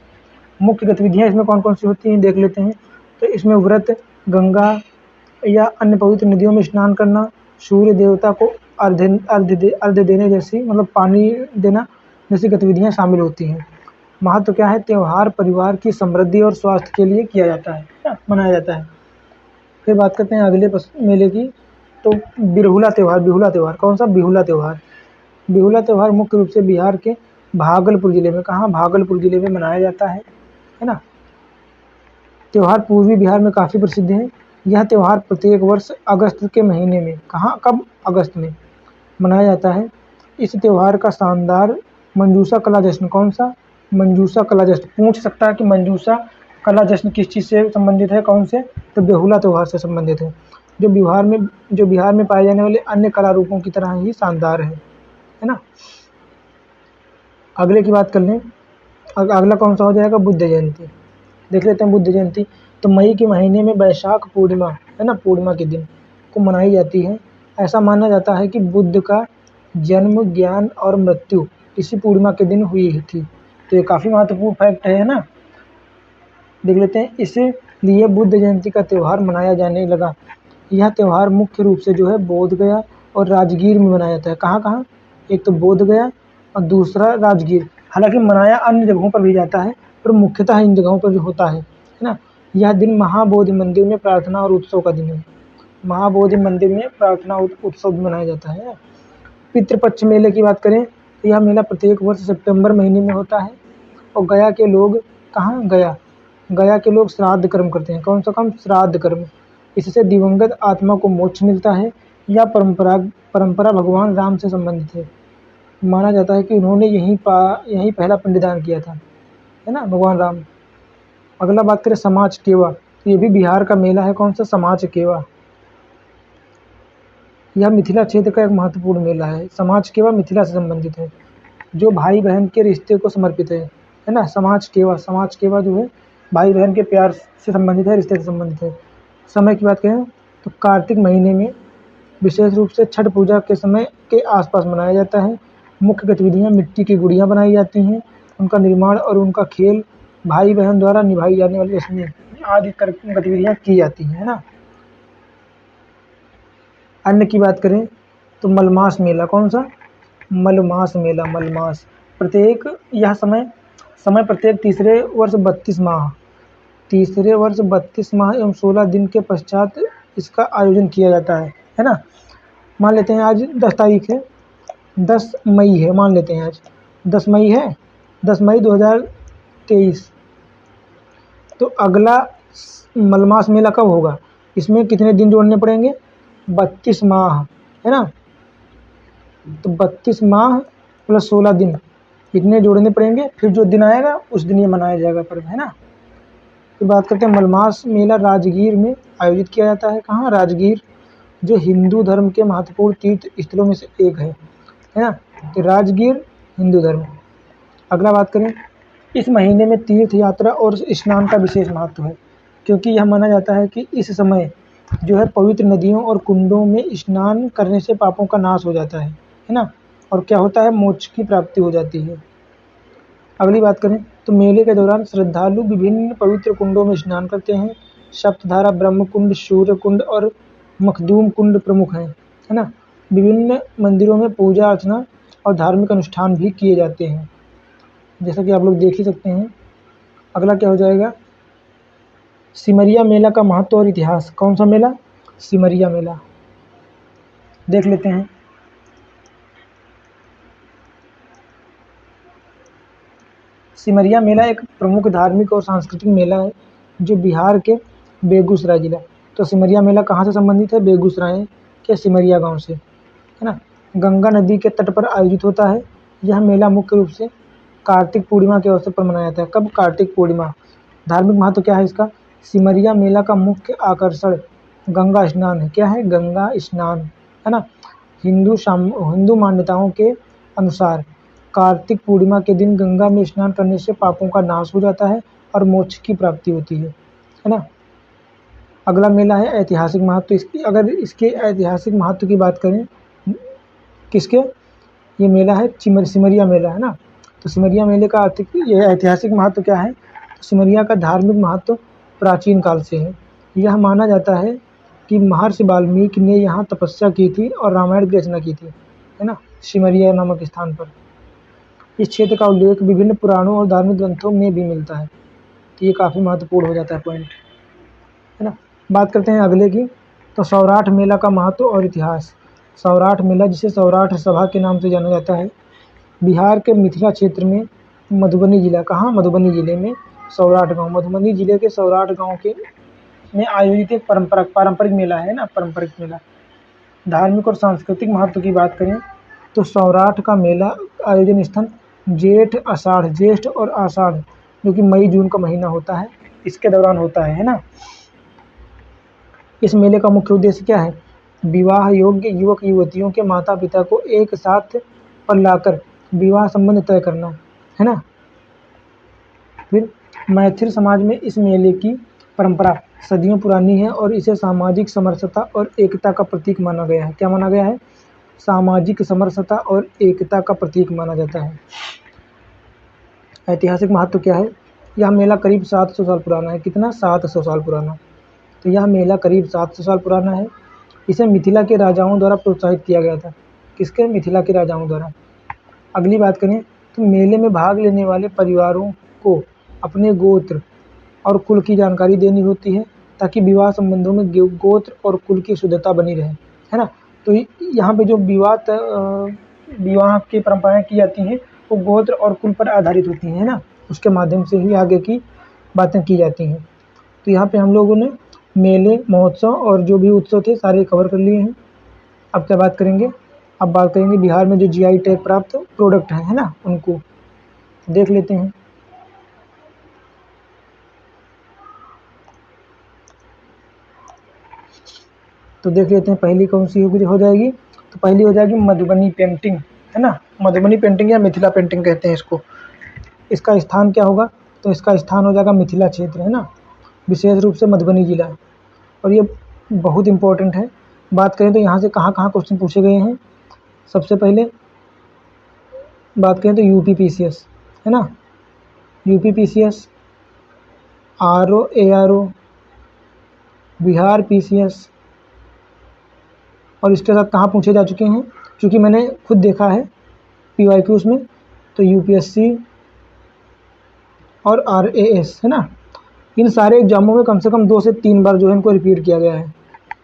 मुख्य गतिविधियाँ इसमें कौन कौन सी होती हैं देख लेते हैं। तो इसमें व्रत, गंगा या अन्य पवित्र नदियों में स्नान करना, सूर्य देवता को अर्घ्य देने जैसी मतलब पानी देना जैसी गतिविधियाँ शामिल होती हैं। महत्व क्या है? त्यौहार परिवार की समृद्धि और स्वास्थ्य के लिए किया जाता है ना, मनाया जाता है। फिर बात करते हैं अगले मेले की, तो बिरहुला त्यौहार। कौन सा? बिहुला त्यौहार। बिहुला त्यौहार मुख्य रूप से बिहार के भागलपुर जिले में, कहाँ? भागलपुर जिले में मनाया जाता है ना। त्यौहार पूर्वी बिहार में काफ़ी प्रसिद्ध है। यह त्यौहार प्रत्येक वर्ष अगस्त के महीने में, कहाँ कब? अगस्त में मनाया जाता है। इस त्यौहार का शानदार मंजूषा कला जश्न, कौन सा? मंजूषा कला जश्न। पूछ सकता है कि मंजूषा कला जश्न किस चीज़ से संबंधित है? कौन से? तो बेहुला त्यौहार से संबंधित है, जो बिहार में पाए जाने वाले अन्य कला रूपों की तरह ही शानदार है ना। अगले की बात कर लें, अगला कौन सा हो जाएगा? बुद्ध जयंती। देख लेते हैं बुद्ध जयंती। तो मई के महीने में वैशाख पूर्णिमा, है ना, पूर्णिमा के दिन को मनाई जाती है। ऐसा माना जाता है कि बुद्ध का जन्म, ज्ञान और मृत्यु इसी पूर्णिमा के दिन हुई थी। तो ये काफ़ी महत्वपूर्ण फैक्ट है ना। देख लेते हैं, इसलिए बुद्ध जयंती का त्यौहार मनाया जाने लगा। यह त्यौहार मुख्य रूप से जो है बोधगया और राजगीर में मनाया जाता है। कहाँ कहाँ? एक तो बोधगया और दूसरा राजगीर। हालांकि मनाया अन्य जगहों पर भी जाता है, पर मुख्यतः इन जगहों पर जो होता है ना। यह दिन महाबोधि मंदिर में प्रार्थना और उत्सव का दिन है। महाबोधि मंदिर में प्रार्थना और उत्सव भी मनाया जाता है। पितृपक्ष मेले की बात करें तो यह मेला प्रत्येक वर्ष सितंबर महीने में होता है। और गया के लोग, कहाँ? गया के लोग श्राद्ध कर्म करते हैं। कौन सा कर्म? श्राद्ध कर्म। इससे दिवंगत आत्मा को मोक्ष मिलता है। यह परंपरा भगवान राम से संबंधित है। माना जाता है कि उन्होंने यहीं पहला पिंडदान किया था, है ना, भगवान राम। अगला बात करें समाज केवा, तो ये भी बिहार का मेला है। कौन सा? समाज केवा। यह मिथिला क्षेत्र का एक महत्वपूर्ण मेला है। समाज केवा मिथिला से संबंधित है, जो भाई बहन के रिश्ते को समर्पित है ना। समाज केवा जो है भाई बहन के प्यार से संबंधित है, रिश्ते से संबंधित है। समय की बात करें तो कार्तिक महीने में विशेष रूप से छठ पूजा के समय के आसपास मनाया जाता है। मुख्य गतिविधियाँ, मिट्टी की गुड़ियाँ बनाई जाती हैं, उनका निर्माण और उनका खेल भाई बहन द्वारा निभाई जाने वाली रस्में आदि गतिविधियाँ की जाती हैं, है ना। अन्य की बात करें तो मलमास मेला, कौन सा? मलमास मेला, मलमास। प्रत्येक यह समय समय प्रत्येक तीसरे वर्ष 32 माह एवं 16 दिन के पश्चात इसका आयोजन किया जाता है ना। मान लेते हैं आज 10 तारीख है, 10 मई है, मान लेते हैं आज 10 मई है, 10 मई 2023। तो अगला मलमास मेला कब होगा? इसमें कितने दिन जोड़ने पड़ेंगे? 32 माह, है ना। तो 32 माह प्लस 16 दिन, इतने जोड़ने पड़ेंगे, फिर जो दिन आएगा उस दिन ये मनाया जाएगा पर्व, है ना। फिर बात करते हैं मलमास मेला राजगीर में आयोजित किया जाता है। कहाँ? राजगीर, जो हिंदू धर्म के महत्वपूर्ण तीर्थ स्थलों में से एक है ना। तो राजगीर हिंदू धर्म। अगला बात करें, इस महीने में तीर्थ यात्रा और स्नान का विशेष महत्व है, क्योंकि यह माना जाता है कि इस समय जो है पवित्र नदियों और कुंडों में स्नान करने से पापों का नाश हो जाता है ना। और क्या होता है? मोक्ष की प्राप्ति हो जाती है। अगली बात करें तो मेले के दौरान श्रद्धालु विभिन्न पवित्र कुंडों में स्नान करते हैं। सप्तधारा, ब्रह्म कुंड, सूर्य कुंड और मखदूम कुंड प्रमुख हैं, है ना। विभिन्न मंदिरों में पूजा अर्चना और धार्मिक अनुष्ठान भी किए जाते हैं, जैसा कि आप लोग देख ही सकते हैं। अगला क्या हो जाएगा? सिमरिया मेला का महत्व और इतिहास। कौन सा मेला? सिमरिया मेला। देख लेते हैं। सिमरिया मेला एक प्रमुख धार्मिक और सांस्कृतिक मेला है जो बिहार के बेगूसराय जिला, तो सिमरिया मेला कहाँ से संबंधित है? बेगूसराय के सिमरिया गांव से, है ना। गंगा नदी के तट पर आयोजित होता है। यह मेला मुख्य रूप से कार्तिक पूर्णिमा के अवसर पर मनाया जाता है। कब? कार्तिक पूर्णिमा। धार्मिक महत्व क्या है इसका? सिमरिया मेला का मुख्य आकर्षण गंगा स्नान है। क्या है? गंगा स्नान, है ना। हिंदू मान्यताओं के अनुसार कार्तिक पूर्णिमा के दिन गंगा में स्नान करने से पापों का नाश हो जाता है और मोक्ष की प्राप्ति होती है ना। अगला मेला है ऐतिहासिक महत्व। अगर इसके ऐतिहासिक महत्व की बात करें, किसके? ये मेला है सिमरिया मेला, है ना। तो सिमरिया मेले का यह ऐतिहासिक महत्व क्या है? तो सिमरिया का धार्मिक महत्व प्राचीन काल से है। यह माना जाता है कि महर्षि वाल्मीकि ने यहाँ तपस्या की थी और रामायण की रचना की थी, है ना, सिमरिया नामक स्थान पर। इस क्षेत्र का उल्लेख विभिन्न पुराणों और धार्मिक ग्रंथों में भी मिलता है, तो ये काफ़ी महत्वपूर्ण हो जाता है पॉइंट, है ना। बात करते हैं अगले की, तो सौराठ मेला का महत्व और इतिहास। सौराठ मेला, जिसे सौराठ सभा के नाम से जाना जाता है, बिहार के मिथिला क्षेत्र में मधुबनी जिला, कहाँ? मधुबनी जिले में सौराठ गांव, मधुबनी जिले के सौराठ गांव के में आयोजित एक पारंपरिक मेला है ना, पारंपरिक मेला। धार्मिक और सांस्कृतिक महत्व की बात करें तो सौराठ का मेला आयोजन स्थल ज्येष्ठ और आषाढ़, जो कि मई जून का महीना होता है, इसके दौरान होता है ना। इस मेले का मुख्य उद्देश्य क्या है? विवाह योग्य युवक युवतियों के माता पिता को एक साथ पर लाकर विवाह संबंध तय करना, है ना। फिर मैथिल समाज में इस मेले की परंपरा सदियों पुरानी है और इसे सामाजिक समरसता और एकता का प्रतीक माना गया है। क्या माना गया है? सामाजिक समरसता और एकता का प्रतीक माना जाता है। ऐतिहासिक महत्व क्या है? यह मेला करीब 700 साल पुराना है। कितना? 700 साल पुराना। तो यह मेला करीब 700 साल पुराना है। इसे मिथिला के राजाओं द्वारा प्रोत्साहित किया गया था। किसके? मिथिला के राजाओं द्वारा। अगली बात करें तो मेले में भाग लेने वाले परिवारों को अपने गोत्र और कुल की जानकारी देनी होती है, ताकि विवाह संबंधों में गोत्र और कुल की शुद्धता बनी रहे, है ना। तो यहाँ पे जो विवाह की परंपराएं की जाती हैं वो गोत्र और कुल पर आधारित होती हैं, है ना। उसके माध्यम से ही आगे की बातें की जाती हैं। तो यहाँ पे हम लोगों ने मेले, महोत्सव और जो भी उत्सव थे सारे कवर कर लिए हैं। अब क्या बात करेंगे? अब बात करेंगे बिहार में जो जीआई टैग प्राप्त प्रोडक्ट हैं, है ना, उनको देख लेते हैं। तो देख लेते हैं पहली कौन सी हो जाएगी। तो पहली हो जाएगी मधुबनी पेंटिंग, है ना। मधुबनी पेंटिंग या मिथिला पेंटिंग कहते हैं इसको। इसका स्थान क्या होगा? तो इसका स्थान हो जाएगा मिथिला क्षेत्र, है ना, विशेष रूप से मधुबनी जिला। और ये बहुत इम्पोर्टेंट है। बात करें तो यहाँ से कहाँ कहाँ क्वेश्चन पूछे गए हैं। सबसे पहले बात करें तो यूपी पीसीएस, है ना, UP-PCS, RO-ARO, बिहार PCS, और इसके साथ कहाँ पूछे जा चुके हैं, क्योंकि मैंने खुद देखा है PYQs में, तो UPSC और RAS है ना, इन सारे एग्जामों में कम से कम 2 से 3 बार जो है इनको रिपीट किया गया है।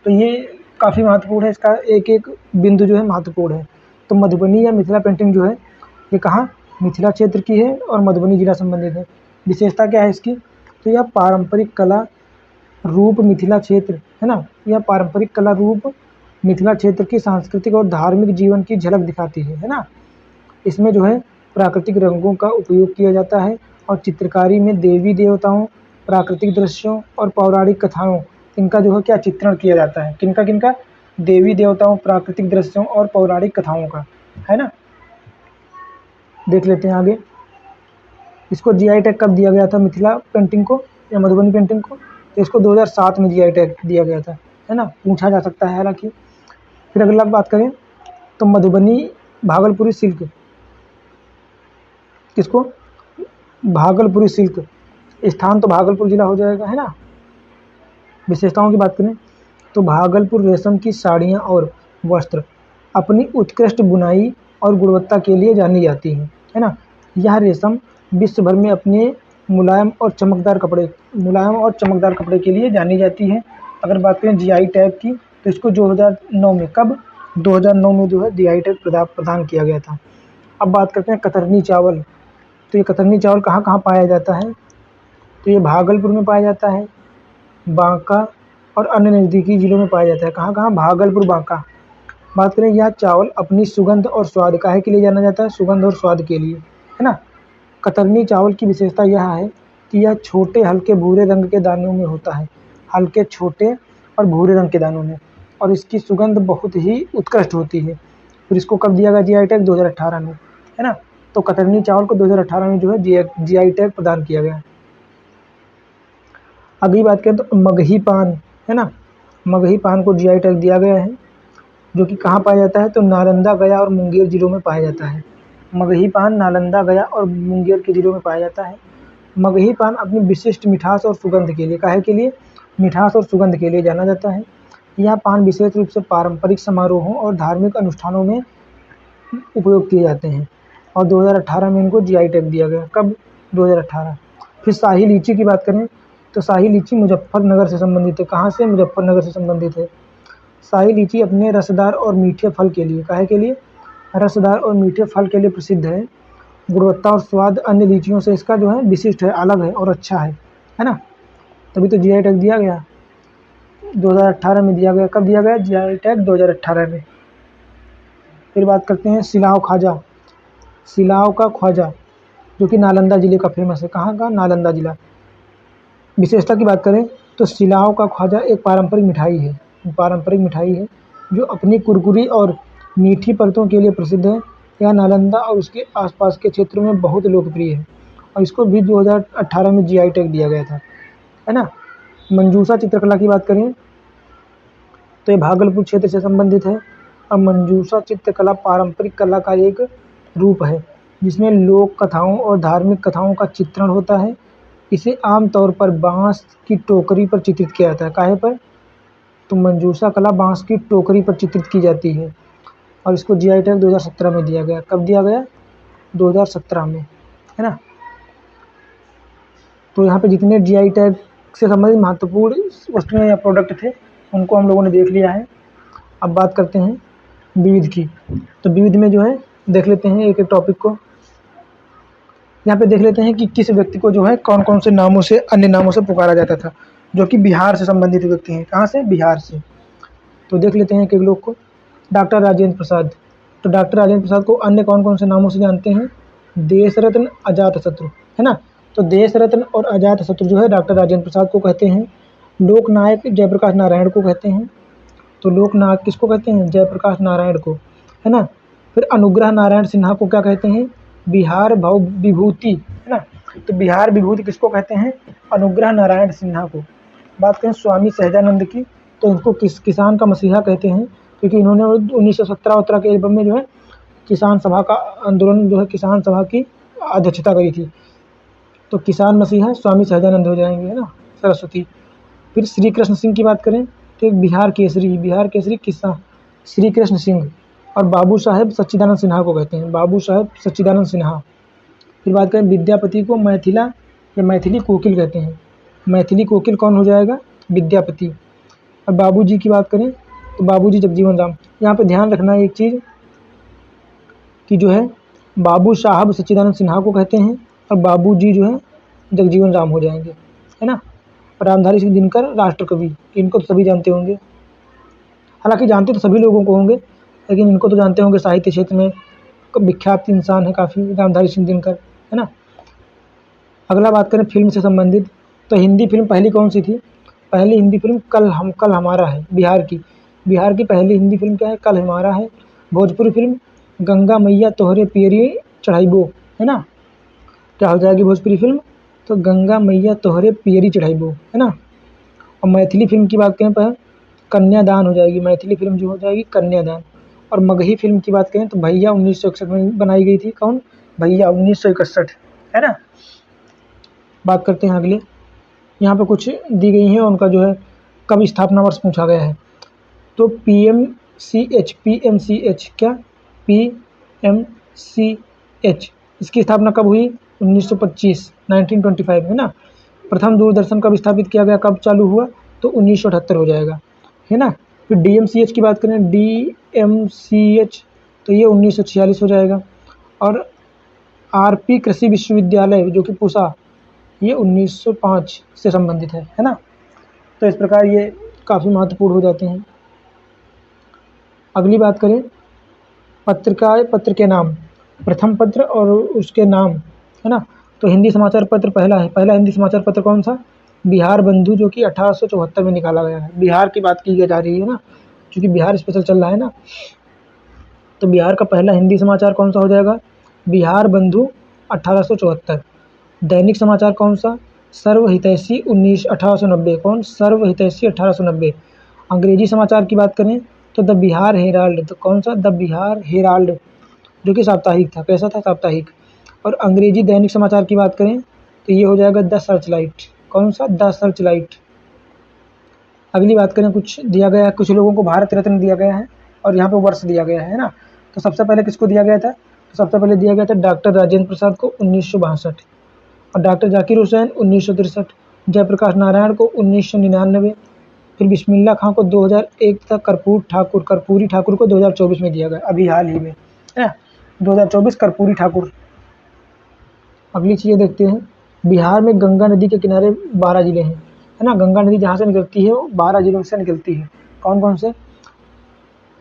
तो ये काफ़ी महत्वपूर्ण है, इसका एक एक बिंदु जो है महत्वपूर्ण है। तो मधुबनी या मिथिला पेंटिंग जो है ये कहाँ, मिथिला क्षेत्र की है और मधुबनी जिला संबंधित है। विशेषता क्या है इसकी, तो यह पारंपरिक कला रूप मिथिला क्षेत्र है ना, यह पारंपरिक कला रूप मिथिला क्षेत्र की सांस्कृतिक और धार्मिक जीवन की झलक दिखाती है ना। इसमें जो है प्राकृतिक रंगों का उपयोग किया जाता है और चित्रकारी में देवी देवताओं, प्राकृतिक दृश्यों और पौराणिक कथाओं, इनका जो है क्या चित्रण किया जाता है, किनका किनका, देवी देवताओं, प्राकृतिक दृश्यों और पौराणिक कथाओं का, है ना। देख लेते हैं आगे, इसको GI टैग कब दिया गया था मिथिला पेंटिंग को या मधुबनी पेंटिंग को, तो इसको 2007 में GI टैग दिया गया था, है ना, पूछा जा सकता है हालांकि। फिर अगला बात करें तो मधुबनी भागलपुरी सिल्क, किसको, भागलपुरी सिल्क, स्थान तो भागलपुर जिला हो जाएगा, है ना। विशेषताओं की बात करें तो भागलपुर रेशम की साड़ियाँ और वस्त्र अपनी उत्कृष्ट बुनाई और गुणवत्ता के लिए जानी जाती है ना। यह रेशम विश्व भर में अपने मुलायम और चमकदार कपड़े के लिए जानी जाती है। अगर बात करें GI टैग की, तो इसको 2009 में, कब, 2009 में जो है GI टैग प्रदान किया गया था। अब बात करते हैं कतरनी चावल, तो ये कतरनी चावल कहाँ कहाँ पाया जाता है, तो ये भागलपुर में पाया जाता है, बांका और अन्य नज़दीकी जिलों में पाया जाता है। कहाँ कहाँ, भागलपुर, बांका। बात करें, यह चावल अपनी सुगंध और स्वाद काहे के लिए जाना जाता है, सुगंध और स्वाद के लिए, है ना। कतरनी चावल की विशेषता यह है कि यह छोटे हल्के भूरे रंग के दानों में होता है, हल्के छोटे और भूरे रंग के दानों में, और इसकी सुगंध बहुत ही उत्कृष्ट होती है। फिर इसको कब दिया गया GI टैग, 2018 में, है ना। तो कतरनी चावल को 2018 में जो है GI टैग प्रदान किया गया। अगली बात करें तो मगही पान, है ना, मगही पान को GI टैग दिया गया है, जो कि कहाँ पाया जाता है, तो नालंदा, गया और मुंगेर जिलों में पाया जाता है। मगही पान नालंदा, गया और मुंगेर के जिलों में पाया जाता है। मगही पान अपनी विशिष्ट मिठास और सुगंध के लिए, काहे के लिए, मिठास और सुगंध के लिए जाना जाता है। यह पान विशेष रूप से पारंपरिक समारोहों और धार्मिक अनुष्ठानों में उपयोग किए जाते हैं, और 2018 में इनको GI टैग दिया गया, कब, 2018। फिर शाही लीची की बात करें तो शाही लीची मुजफ्फरनगर से संबंधित है, कहाँ से, मुजफ्फरनगर से संबंधित है। शाही लीची अपने रसदार और मीठे फल के लिए, काहे के लिए, रसदार और मीठे फल के लिए प्रसिद्ध है। गुणवत्ता और स्वाद अन्य लीचियों से इसका जो है विशिष्ट है, अलग है और अच्छा है ना। तभी तो GI टैग दिया गया, 2018 में दिया गया। कब दिया गया, GI टैग 2018 में। फिर बात करते हैं सिलाव खाजा, सिलाव का ख्वाजा, जो कि नालंदा जिले का फेमस है, कहाँ का, नालंदा जिला। विशेषता की बात करें तो सिलाव का ख्वाजा एक पारंपरिक मिठाई है जो अपनी कुरकुरी और मीठी परतों के लिए प्रसिद्ध है। यह नालंदा और उसके आसपास के क्षेत्रों में बहुत लोकप्रिय है, और इसको भी 2018 में GI टैग दिया गया था, है ना। मंजूसा चित्रकला की बात करें तो ये भागलपुर क्षेत्र से संबंधित है, और मंजूसा चित्रकला पारंपरिक कला का एक रूप है जिसमें लोक कथाओं और धार्मिक कथाओं का चित्रण होता है। इसे आमतौर पर बांस की टोकरी पर चित्रित किया जाता है, काहे पर, तो मंजूसा कला बांस की टोकरी पर चित्रित की जाती है, और इसको GI टैग 2017 में दिया गया। कब दिया गया, 2017 में, है ना। तो यहाँ पे जितने GI टैग से संबंधित महत्वपूर्ण वस्तुएं या प्रोडक्ट थे उनको हम लोगों ने देख लिया है। अब बात करते हैं विविध की, तो विविध में जो है देख लेते हैं एक एक टॉपिक को। यहाँ पे देख लेते हैं कि किस व्यक्ति को जो है कौन कौन से नामों से, अन्य नामों से पुकारा जाता था, जो कि बिहार से संबंधित व्यक्ति हैं, कहाँ से, बिहार से। तो देख लेते हैं एक एक लोग को। डॉक्टर राजेंद्र प्रसाद, तो डॉक्टर राजेंद्र प्रसाद को अन्य कौन कौन से नामों से जानते हैं, देश रत्न, अजातशत्रु, है ना। तो देश रत्न और अजातशत्रु जो है डॉक्टर राजेंद्र प्रसाद को कहते हैं। लोकनायक जयप्रकाश नारायण को कहते हैं, तो लोकनायक किसको कहते हैं, जयप्रकाश नारायण को, है ना। फिर अनुग्रह नारायण सिन्हा को क्या कहते हैं, बिहार भाव विभूति, है ना। तो बिहार विभूति किसको कहते हैं, अनुग्रह नारायण सिन्हा को। बात करें स्वामी सहजानंद की, तो इनको किसान का मसीहा कहते हैं, क्योंकि इन्होंने 1917 के एल्बम में जो है किसान सभा का आंदोलन, जो है किसान सभा की अध्यक्षता करी थी। तो किसान मसीहा स्वामी सहजानंद हो जाएंगे, है ना, सरस्वती। फिर श्री कृष्ण सिंह की बात करें तो एक बिहार केसरी किस्सा श्री कृष्ण सिंह, और बाबू साहेब सच्चिदानंद सिन्हा को कहते हैं, बाबू साहेब सच्चिदानंद सिन्हा। फिर बात करें विद्यापति को मैथिला या मैथिली कोकिल कहते हैं, मैथिली कोकिल कौन हो जाएगा, विद्यापति। और बाबूजी की बात करें तो बाबूजी जगजीवन राम। यहाँ पे ध्यान रखना एक चीज़ कि जो है बाबू साहब सच्चिदानंद सिन्हा को कहते हैं और बाबूजी जो है जगजीवन राम हो जाएंगे, है ना। रामधारी सिंह दिनकर राष्ट्रकवि, इनको तो सभी जानते होंगे, हालांकि जानते तो सभी लोगों को होंगे, लेकिन इनको तो जानते होंगे, साहित्य क्षेत्र में विख्यात इंसान है काफ़ी रामधारी सिंह दिनकर, है ना। अगला बात करें फिल्म से संबंधित, तो हिंदी फिल्म पहली कौन सी थी, पहली हिंदी फिल्म कल हमारा है, बिहार की पहली हिंदी फिल्म क्या है, कल हमारा है। भोजपुरी फिल्म गंगा मैया तोहरे पियरी चढ़ाइबो, है ना, क्या हो जाएगी भोजपुरी फिल्म, तो गंगा मैया तोहरे पियरी चढ़ाइबो, है ना। और मैथिली फिल्म की बात करें तो कन्यादान हो जाएगी, मैथिली फिल्म जो हो जाएगी कन्यादान। और मगही फिल्म की बात करें तो भैया 1961 में बनाई गई थी, कौन, भैया 1961, है ना। बात करते हैं अगले, यहाँ पे कुछ दी गई हैं, उनका जो है कब स्थापना वर्ष पूछा गया है, तो पीएमसीएच क्या, पीएमसीएच इसकी स्थापना कब हुई, 1925 है ना। प्रथम दूरदर्शन कब स्थापित किया गया, कब चालू हुआ, तो 1978 हो जाएगा, है ना। फिर डीएमसीएच की बात करें, डीएमसीएच तो ये 1946 हो जाएगा। और आरपी कृषि विश्वविद्यालय जो कि पूसा, ये 1905 से संबंधित है ना। तो इस प्रकार ये काफ़ी महत्वपूर्ण हो जाते हैं। अगली बात करें पत्र के नाम, प्रथम पत्र और उसके नाम, है ना। तो हिंदी समाचार पत्र पहला हिंदी समाचार पत्र कौन सा, बिहार बंधु, जो कि 1874 में निकाला गया है। बिहार की बात की जा रही है ना, क्योंकि बिहार स्पेशल चल रहा है ना, तो बिहार का पहला हिंदी समाचार कौन सा हो जाएगा, बिहार बंधु 1874। दैनिक समाचार कौन सा, सर्वहितैषी 1890, कौन, सर्वहितैषी 1890। अंग्रेजी समाचार की बात करें तो द बिहार हेराल्ड, तो कौन सा, द बिहार हेराल्ड, जो कि साप्ताहिक था, कैसा था, साप्ताहिक। और अंग्रेजी दैनिक समाचार की बात करें तो ये हो जाएगा द सर्चलाइट, कौन सा, द सर्चलाइट। अगली बात करें, कुछ दिया गया है, कुछ लोगों को भारत रत्न दिया गया है और यहाँ पे वर्ष दिया गया है ना। तो सबसे पहले किसको दिया गया था, तो सबसे पहले दिया गया था डॉक्टर राजेंद्र प्रसाद को 1962, और डॉक्टर जाकिर हुसैन 1963, जयप्रकाश नारायण को 1999, फिर बिस्मिल्लाह खां को 2001 तथा कर्पूरी ठाकुर को 2024 में दिया गया, अभी हाल ही में, है ना, 2024 कर्पूरी ठाकुर। अगली चीज़ें देखते हैं, बिहार में गंगा नदी के किनारे 12 ज़िले हैं, है ना। गंगा नदी जहाँ से निकलती है वो 12 ज़िलों से निकलती है, कौन कौन से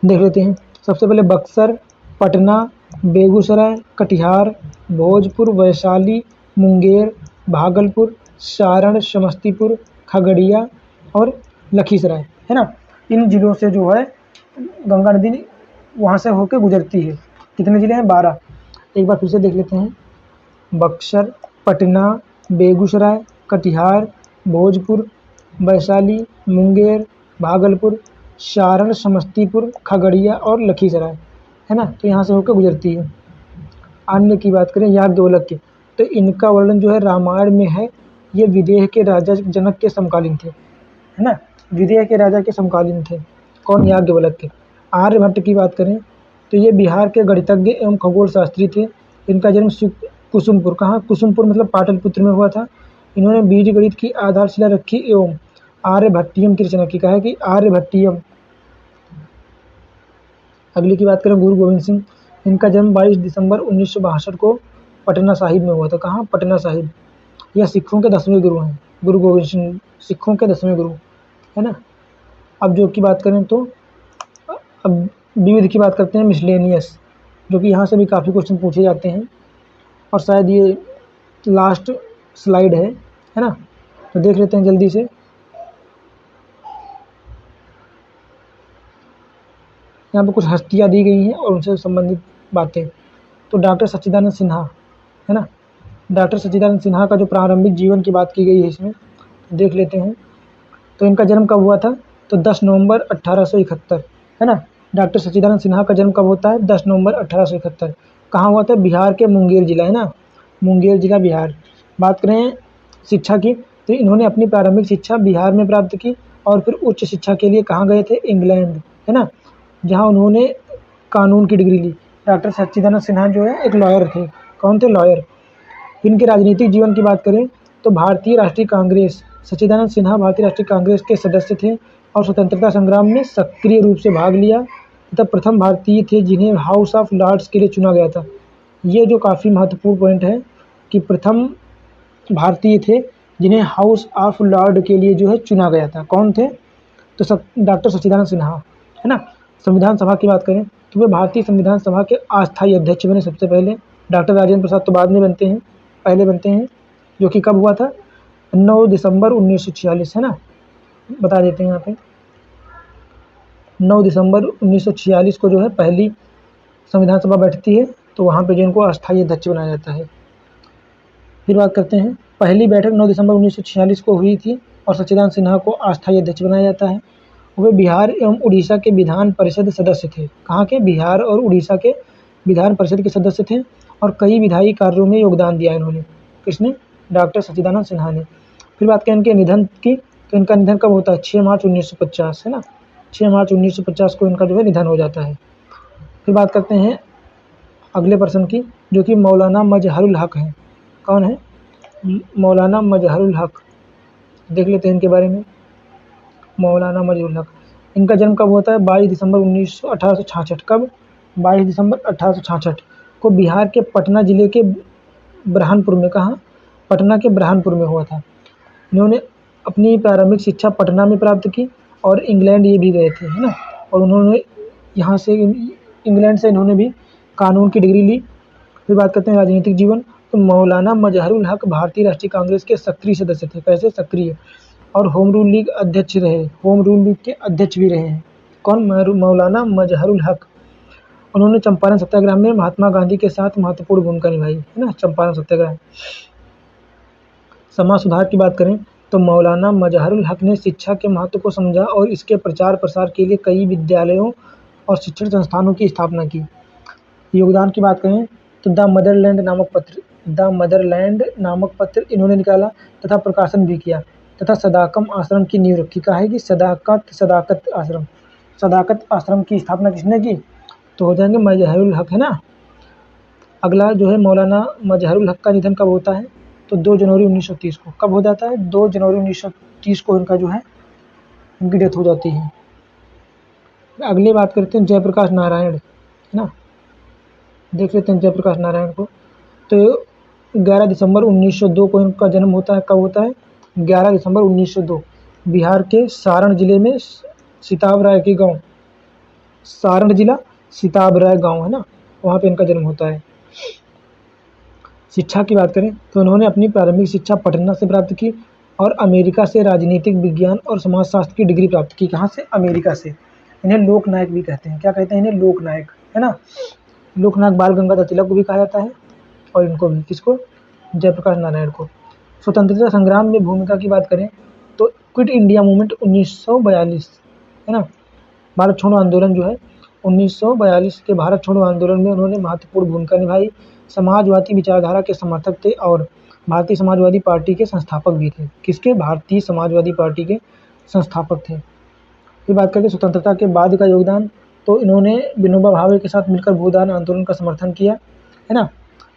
देख लेते हैं। सबसे पहले बक्सर, पटना, बेगूसराय, कटिहार, भोजपुर, वैशाली, मुंगेर, भागलपुर, सारण, समस्तीपुर, खगड़िया और लखीसराय, है ना। इन जिलों से जो है गंगा नदी वहाँ से होकर गुजरती है। कितने ज़िले हैं, 12। एक बार फिर से देख लेते हैं, बक्सर, पटना, बेगूसराय, कटिहार, भोजपुर, वैशाली, मुंगेर, भागलपुर, सारण, समस्तीपुर, खगड़िया और लखीसराय, है ना। तो यहाँ से होकर गुजरती है। अन्य की बात करें, याज्ञवल्क्य, तो इनका वर्णन जो है रामायण में है, ये विदेह के राजा जनक के समकालीन थे, है ना, विदेह के राजा के समकालीन थे, कौन, याज्ञवल्क्य। आर्यभट्ट की बात करें तो ये बिहार के गणितज्ञ एवं खगोल शास्त्री थे। इनका जन्म कुसुमपुर, कहाँ, कुसुमपुर मतलब पाटलिपुत्र में हुआ था। इन्होंने बीज गणित की आधारशिला रखी एवं आर्यभट्टियम की रचना की, कहा है कि आर्यभट्टियम। अगली की बात करें, गुरु गोविंद सिंह, इनका जन्म 22 दिसंबर 1962 को पटना साहिब में हुआ था, कहाँ, पटना साहिब। यह सिखों के 10वें गुरु हैं, गुरु गोविंद सिंह सिखों के 10वें गुरु, है ना। अब जो की बात करें तो अब विविध की बात करते हैं, मिसलेनियस, जो कि यहाँ से भी काफ़ी क्वेश्चन पूछे जाते हैं और शायद ये लास्ट स्लाइड है ना, तो देख लेते हैं जल्दी से। यहाँ पे कुछ हस्तियाँ दी गई हैं और उनसे संबंधित बातें। तो डॉक्टर सच्चिदानंद सिन्हा, है ना, डॉक्टर सच्चिदानंद सिन्हा का जो प्रारंभिक जीवन की बात की गई है इसमें, देख लेते हैं। तो इनका जन्म कब हुआ था, तो 10 नवंबर 1871, है ना। डॉक्टर सच्चिदानंद सिन्हा का जन्म कब होता है, 10 नवंबर 1871। कहाँ हुआ था, बिहार के मुंगेर जिला, है ना, मुंगेर जिला बिहार। बात करें शिक्षा की, तो इन्होंने अपनी प्रारंभिक शिक्षा बिहार में प्राप्त की और फिर उच्च शिक्षा के लिए कहाँ गए थे? इंग्लैंड, है ना, जहाँ उन्होंने कानून की डिग्री ली। डॉक्टर सच्चिदानंद सिन्हा जो है एक लॉयर थे। कौन थे? लॉयर। इनके राजनीतिक जीवन की बात करें तो भारतीय राष्ट्रीय कांग्रेस, सच्चिदानंद सिन्हा भारतीय राष्ट्रीय कांग्रेस के सदस्य थे और स्वतंत्रता संग्राम में सक्रिय रूप से भाग लिया तथा प्रथम भारतीय थे जिन्हें हाउस ऑफ लॉर्ड्स के लिए चुना गया था। ये जो काफ़ी महत्वपूर्ण पॉइंट है कि प्रथम भारतीय थे जिन्हें हाउस ऑफ लॉर्ड के लिए जो है चुना गया था। कौन थे? तो डॉक्टर सच्चिदानंद सिन्हा, है ना। संविधान सभा की बात करें तो वे भारतीय संविधान सभा के अस्थायी अध्यक्ष बने सबसे पहले। डॉक्टर राजेंद्र प्रसाद तो बाद में बनते हैं, पहले बनते हैं, जो कि कब हुआ था? 9 दिसंबर 1946, है ना, बता देते हैं यहाँ पे। 9 दिसंबर 1946 को जो है पहली संविधान सभा बैठती है, तो वहाँ पे जो इनको अस्थायी अध्यक्ष बनाया जाता है। फिर बात करते हैं, पहली बैठक 9 दिसंबर 1946 को हुई थी और सच्चिदानंद सिन्हा को अस्थायी अध्यक्ष बनाया जाता है। वे बिहार एवं उड़ीसा के विधान परिषद सदस्य थे। कहाँ के? बिहार और उड़ीसा के विधान परिषद के सदस्य थे और कई विधायी कार्यों में योगदान दिया इन्होंने। किसने? डॉक्टर सच्चिदानंद सिन्हा ने। फिर बात करें इनके निधन की, तो इनका निधन कब होता है? 6 मार्च 1950, है ना, 6 मार्च 1950 को इनका जो है निधन हो जाता है। फिर बात करते हैं अगले पर्सन की, जो कि मौलाना मजहरुल हक हैं। कौन है? मौलाना मजहरुल हक। देख लेते हैं इनके बारे में। मौलाना मजहरुल हक, इनका जन्म कब होता है? 22 दिसंबर 1866। कब? 22 दिसंबर 1866 को बिहार के पटना जिले के ब्रहानपुर में, कहाँ? पटना के ब्रहानपुर में हुआ था। इन्होंने अपनी प्रारंभिक शिक्षा पटना में प्राप्त की और इंग्लैंड ये भी गए थे, है ना, और उन्होंने यहाँ से इंग्लैंड से इन्होंने भी कानून की डिग्री ली। फिर बात करते हैं राजनीतिक जीवन, तो मौलाना मजहरुल हक भारतीय राष्ट्रीय कांग्रेस के सक्रिय सदस्य थे। कैसे? सक्रिय। और होम रूल लीग अध्यक्ष रहे, होम रूल लीग के अध्यक्ष भी रहे हैं। कौन? मौलाना मजहरुल हक। उन्होंने चंपारण सत्याग्रह में महात्मा गांधी के साथ महत्वपूर्ण भूमिका निभाई, है ना, चंपारण सत्याग्रह। समाज सुधार की बात करें तो मौलाना मजहरुल हक ने शिक्षा के महत्व को समझा और इसके प्रचार प्रसार के लिए कई विद्यालयों और शिक्षण संस्थानों की स्थापना की। योगदान की बात करें तो द मदरलैंड नामक पत्र इन्होंने निकाला तथा प्रकाशन भी किया तथा सदाकत आश्रम की नींव रखी। कहा है कि सदाकत आश्रम की स्थापना किसने की? तो हो जाएंगे मजहरुल हक, है ना। अगला जो है मौलाना मजहरुल हक का निधन कब होता है? तो 2 जनवरी 1930 को। कब हो जाता है? 2 जनवरी 1930 को इनका जो है इनकी डेथ हो जाती है। अगली बात करते हैं जयप्रकाश नारायण, है ना, देख लेते हैं जयप्रकाश नारायण को। तो 11 दिसंबर 1902 को इनका जन्म होता है। कब होता है? 11 दिसंबर 1902, बिहार के सारण जिले में सिताब राय के गाँव, सारण जिला सिताब राय गाँव, है ना, वहाँ पे इनका जन्म होता है। शिक्षा की बात करें तो उन्होंने अपनी प्रारंभिक शिक्षा पटना से प्राप्त की और अमेरिका से राजनीतिक विज्ञान और समाजशास्त्र की डिग्री प्राप्त की। कहाँ से? अमेरिका से। इन्हें लोकनायक भी कहते हैं। क्या कहते हैं इन्हें? लोकनायक, है ना। लोकनायक बाल गंगाधर तिलक को भी कहा जाता है और इनको भी, किसको? जयप्रकाश नारायण को। स्वतंत्रता संग्राम में भूमिका की बात करें तो क्विट इंडिया मूवमेंट 1942, है ना, भारत छोड़ो आंदोलन जो है 1942 के भारत छोड़ो आंदोलन में उन्होंने महत्वपूर्ण भूमिका निभाई। समाजवादी विचारधारा के समर्थक थे और भारतीय समाजवादी पार्टी के संस्थापक भी थे। किसके? भारतीय समाजवादी पार्टी के संस्थापक थे। फिर बात करते हैं स्वतंत्रता के बाद का योगदान, तो इन्होंने विनोबा भावे के साथ मिलकर भूदान आंदोलन का समर्थन किया, है ना।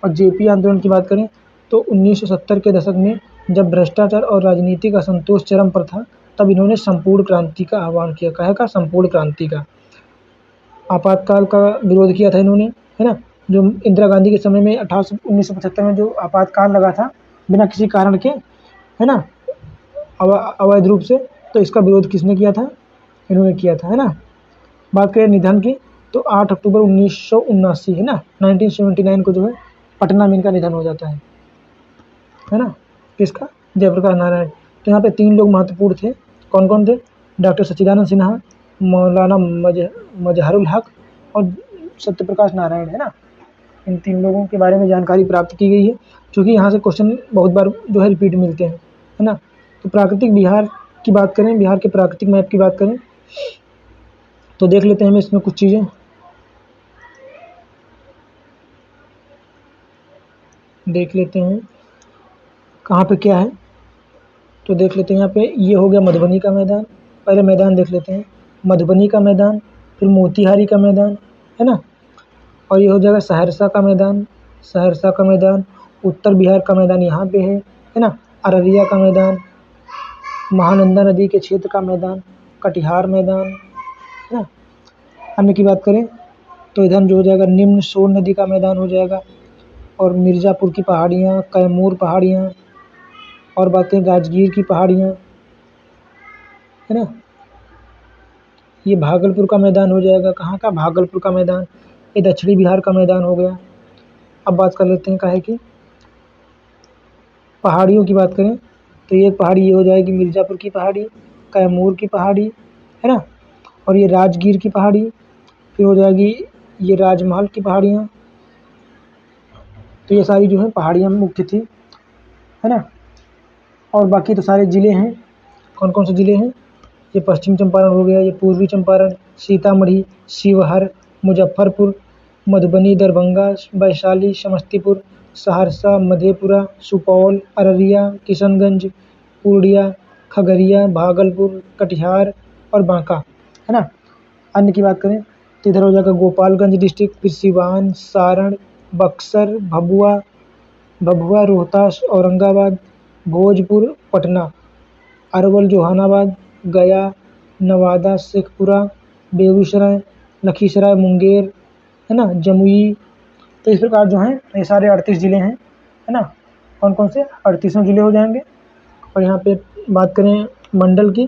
और जेपी आंदोलन की बात करें तो 1970 के दशक में जब भ्रष्टाचार और राजनीतिक असंतोष चरम पर था, तब इन्होंने संपूर्ण क्रांति का आह्वान किया। कहे का? संपूर्ण क्रांति का। आपातकाल का विरोध किया था इन्होंने, है ना, जो इंदिरा गांधी के समय में 1975 में जो आपातकाल लगा था बिना किसी कारण के, है ना, अवैध रूप से, तो इसका विरोध किसने किया था? इन्होंने किया था, है ना। बात करें निधन की तो 8 अक्टूबर 1979, है ना, 1979 को जो है पटना में इनका निधन हो जाता है ना। किसका? जयप्रकाश नारायण। तो यहाँ पे 3 लोग महत्वपूर्ण थे। कौन कौन थे? डॉक्टर सच्चिदानंद सिन्हा, मौलाना मजहरुल हक और सत्यप्रकाश नारायण, है ना। इन 3 लोगों के बारे में जानकारी प्राप्त की गई है, क्योंकि यहाँ से क्वेश्चन बहुत बार जो है रिपीट मिलते हैं, है ना। तो प्राकृतिक बिहार की बात करें, बिहार के प्राकृतिक मैप की बात करें तो देख लेते हैं हम इसमें कुछ चीज़ें। देख लेते हैं कहाँ पे क्या है तो देख लेते हैं। यहाँ पे ये हो गया मधुबनी का मैदान। पहले मैदान देख लेते हैं, मधुबनी का मैदान, फिर मोतिहारी का मैदान, है ना। और ये हो जाएगा सहरसा का मैदान, सहरसा का मैदान, उत्तर बिहार का मैदान यहाँ पे है ना। अररिया का मैदान, महानंदा नदी के क्षेत्र का मैदान, कटिहार मैदान, है ना। अन्य की बात करें तो इधर जो हो जाएगा निम्न सोन नदी का मैदान हो जाएगा, और मिर्ज़ापुर की पहाड़ियाँ, कैमूर पहाड़ियाँ, और बात करें राजगीर की पहाड़ियाँ, है ना। ये भागलपुर का मैदान हो जाएगा, कहाँ का, भागलपुर का मैदान। ये दक्षिणी बिहार का मैदान हो गया। अब बात कर लेते हैं काहे की पहाड़ियों की बात करें तो ये पहाड़ी ये हो जाएगी मिर्ज़ापुर की पहाड़ी, कैमूर की पहाड़ी, है ना। और ये राजगीर की पहाड़ी, फिर हो जाएगी ये राजमहल की पहाड़ियाँ। तो ये सारी जो है पहाड़ियाँ मुख्य थी, है ना। और बाकी तो सारे ज़िले हैं। कौन कौन से ज़िले हैं, ये पश्चिम चंपारण हो गया, ये पूर्वी चंपारण, सीतामढ़ी, शिवहर, मुजफ्फरपुर, मधुबनी, दरभंगा, वैशाली, समस्तीपुर, सहरसा, मधेपुरा, सुपौल, अररिया, किशनगंज, पूर्णिया, खगड़िया, भागलपुर, कटिहार और बांका, है ना। अन्य की बात करें तो इधर हो जाएगा गोपालगंज डिस्ट्रिक्ट, फिर सिवान, सारण, बक्सर, भभुआ, रोहतास, औरंगाबाद, भोजपुर, पटना, अरवल, जहानाबाद, गया, नवादा, शेखपुरा, बेगूसराय, लखीसराय, मुंगेर, है ना, जमुई। तो इस प्रकार जो हैं ये सारे 38 ज़िले हैं, है ना। कौन कौन से 38 ज़िले हो जाएंगे। और यहाँ पे बात करें मंडल की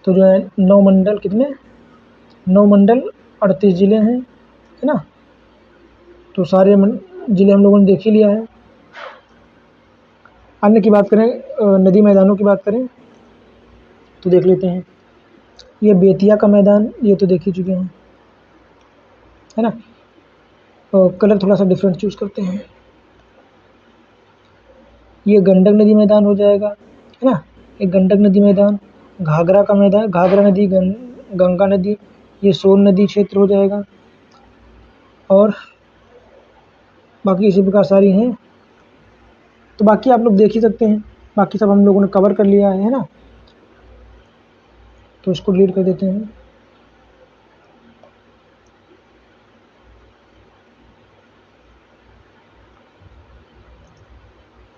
तो जो है 9 मंडल, कितने 9 मंडल 38 ज़िले हैं, है ना। तो सारे ज़िले हम लोगों ने देख ही लिया है। अन्य की बात करें नदी मैदानों की बात करें तो देख लेते हैं। ये बेतिया का मैदान ये तो देख ही चुके हैं, है ना। कलर थोड़ा सा डिफरेंट चूज़ करते हैं। ये गंडक नदी मैदान हो जाएगा, है ना। ये गंडक नदी मैदान, घाघरा का मैदान, घाघरा नदी, गंगा नदी, ये सोन नदी क्षेत्र हो जाएगा। और बाकी इसी प्रकार सारी हैं। तो बाकी आप लोग देख ही सकते हैं, बाकी सब हम लोगों ने कवर कर लिया है ना। तो इसको डिलीट कर देते हैं।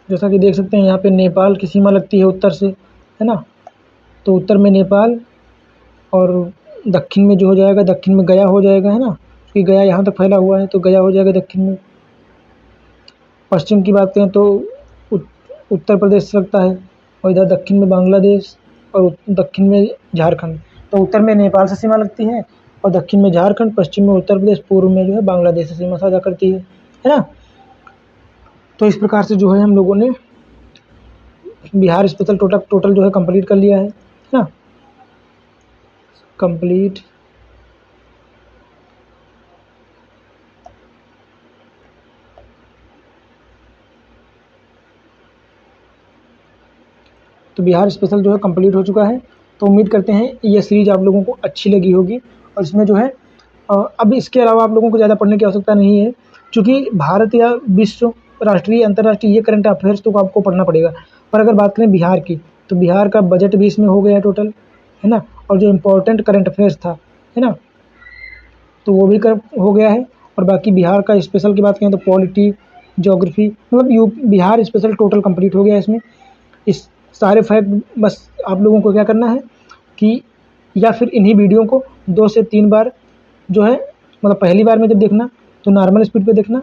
जैसा कि देख सकते हैं यहाँ पे नेपाल की सीमा लगती है उत्तर से, है ना। तो उत्तर में नेपाल और दक्षिण में जो हो जाएगा, दक्षिण में गया हो जाएगा, है ना, क्योंकि गया यहाँ तक फैला हुआ है तो गया हो जाएगा दक्षिण में। पश्चिम की बात करें तो उत्तर प्रदेश लगता है, और इधर दक्षिण में बांग्लादेश और दक्षिण में झारखंड। तो उत्तर में नेपाल से सीमा लगती है और दक्षिण में झारखंड, पश्चिम में उत्तर प्रदेश, पूर्व में जो है बांग्लादेश से सीमा साझा करती है ना। तो इस प्रकार से जो है हम लोगों ने बिहार स्पेशल टोटल जो है कंप्लीट कर लिया है ना, कंप्लीट। तो बिहार स्पेशल जो है कंप्लीट हो चुका है। तो उम्मीद करते हैं ये सीरीज़ आप लोगों को अच्छी लगी होगी। और इसमें जो है अब इसके अलावा आप लोगों को ज़्यादा पढ़ने की आवश्यकता नहीं है, क्योंकि भारत या विश्व, राष्ट्रीय, अंतर्राष्ट्रीय ये करंट अफेयर्स तो आपको पढ़ना पड़ेगा। पर अगर बात करें बिहार की तो बिहार का बजट भी इसमें हो गया है टोटल, है ना। और जो इम्पोर्टेंट करंट अफेयर्स था, है ना, तो वो भी हो गया है। और बाकी बिहार का स्पेशल की बात करें तो पॉलिटी, ज्योग्राफी, मतलब बिहार स्पेशल टोटल कंप्लीट हो गया है इसमें। इस सारे फैक्ट बस आप लोगों को क्या करना है कि या फिर इन्हीं वीडियो को 2 से 3 बार जो है, मतलब पहली बार में जब देखना तो नॉर्मल स्पीड पे देखना,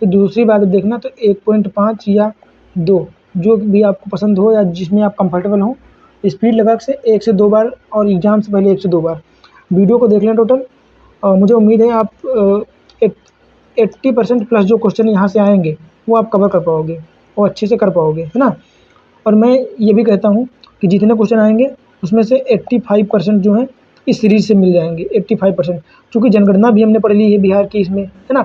फिर दूसरी बार जब देखना तो 1.5 या 2 जो भी आपको पसंद हो या जिसमें आप कंफर्टेबल हो, स्पीड लगा से 1 से 2 बार, और एग्ज़ाम से पहले 1 से 2 बार वीडियो को देख लें टोटल। मुझे उम्मीद है आप 80% प्लस जो क्वेश्चन यहाँ से आएंगे वो आप कवर कर पाओगे और अच्छे से कर पाओगे, है ना। और मैं ये भी कहता हूँ कि जितने क्वेश्चन आएंगे उसमें से 85% जो है इस सीरीज़ से मिल जाएंगे, 85%, क्योंकि जनगणना भी हमने पढ़ ली है बिहार की इसमें, है ना।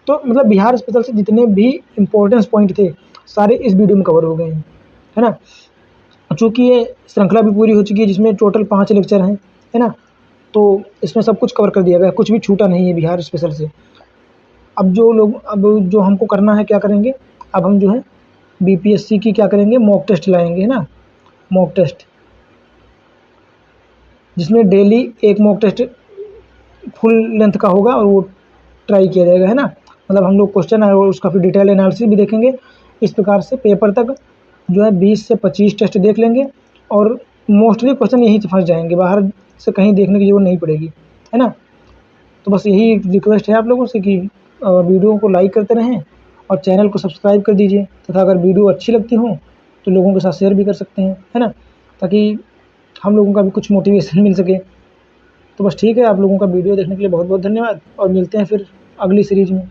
तो मतलब बिहार स्पेशल से जितने भी इम्पोर्टेंस पॉइंट थे सारे इस वीडियो में कवर हो गए हैं, है ना। चूँकि ये श्रृंखला भी पूरी हो चुकी है जिसमें टोटल 5 लेक्चर हैं, है ना। तो इसमें सब कुछ कवर कर दिया गया, कुछ भी छूटा नहीं है बिहार स्पेशल से। अब जो हमको करना है क्या करेंगे, अब हम जो है बीपीएससी की क्या करेंगे, मॉक टेस्ट लाएंगे, है ना, मॉक टेस्ट, जिसमें डेली एक मॉक टेस्ट फुल लेंथ का होगा और वो ट्राई किया जाएगा, है ना। मतलब हम लोग क्वेश्चन है और उसका फिर डिटेल एनालिसिस भी देखेंगे। इस प्रकार से पेपर तक जो है 20 से 25 टेस्ट देख लेंगे और मोस्टली क्वेश्चन यहीं से फंस जाएंगे, बाहर से कहीं देखने की जरूरत नहीं पड़ेगी, है ना। तो बस यही रिक्वेस्ट है आप लोगों से कि वीडियो को लाइक करते रहें और चैनल को सब्सक्राइब कर दीजिए, तथा अगर वीडियो अच्छी लगती हो तो लोगों के साथ शेयर भी कर सकते हैं, है ना, ताकि हम लोगों का भी कुछ मोटिवेशन मिल सके। तो बस ठीक है, आप लोगों का वीडियो देखने के लिए बहुत बहुत धन्यवाद और मिलते हैं फिर अगली सीरीज में।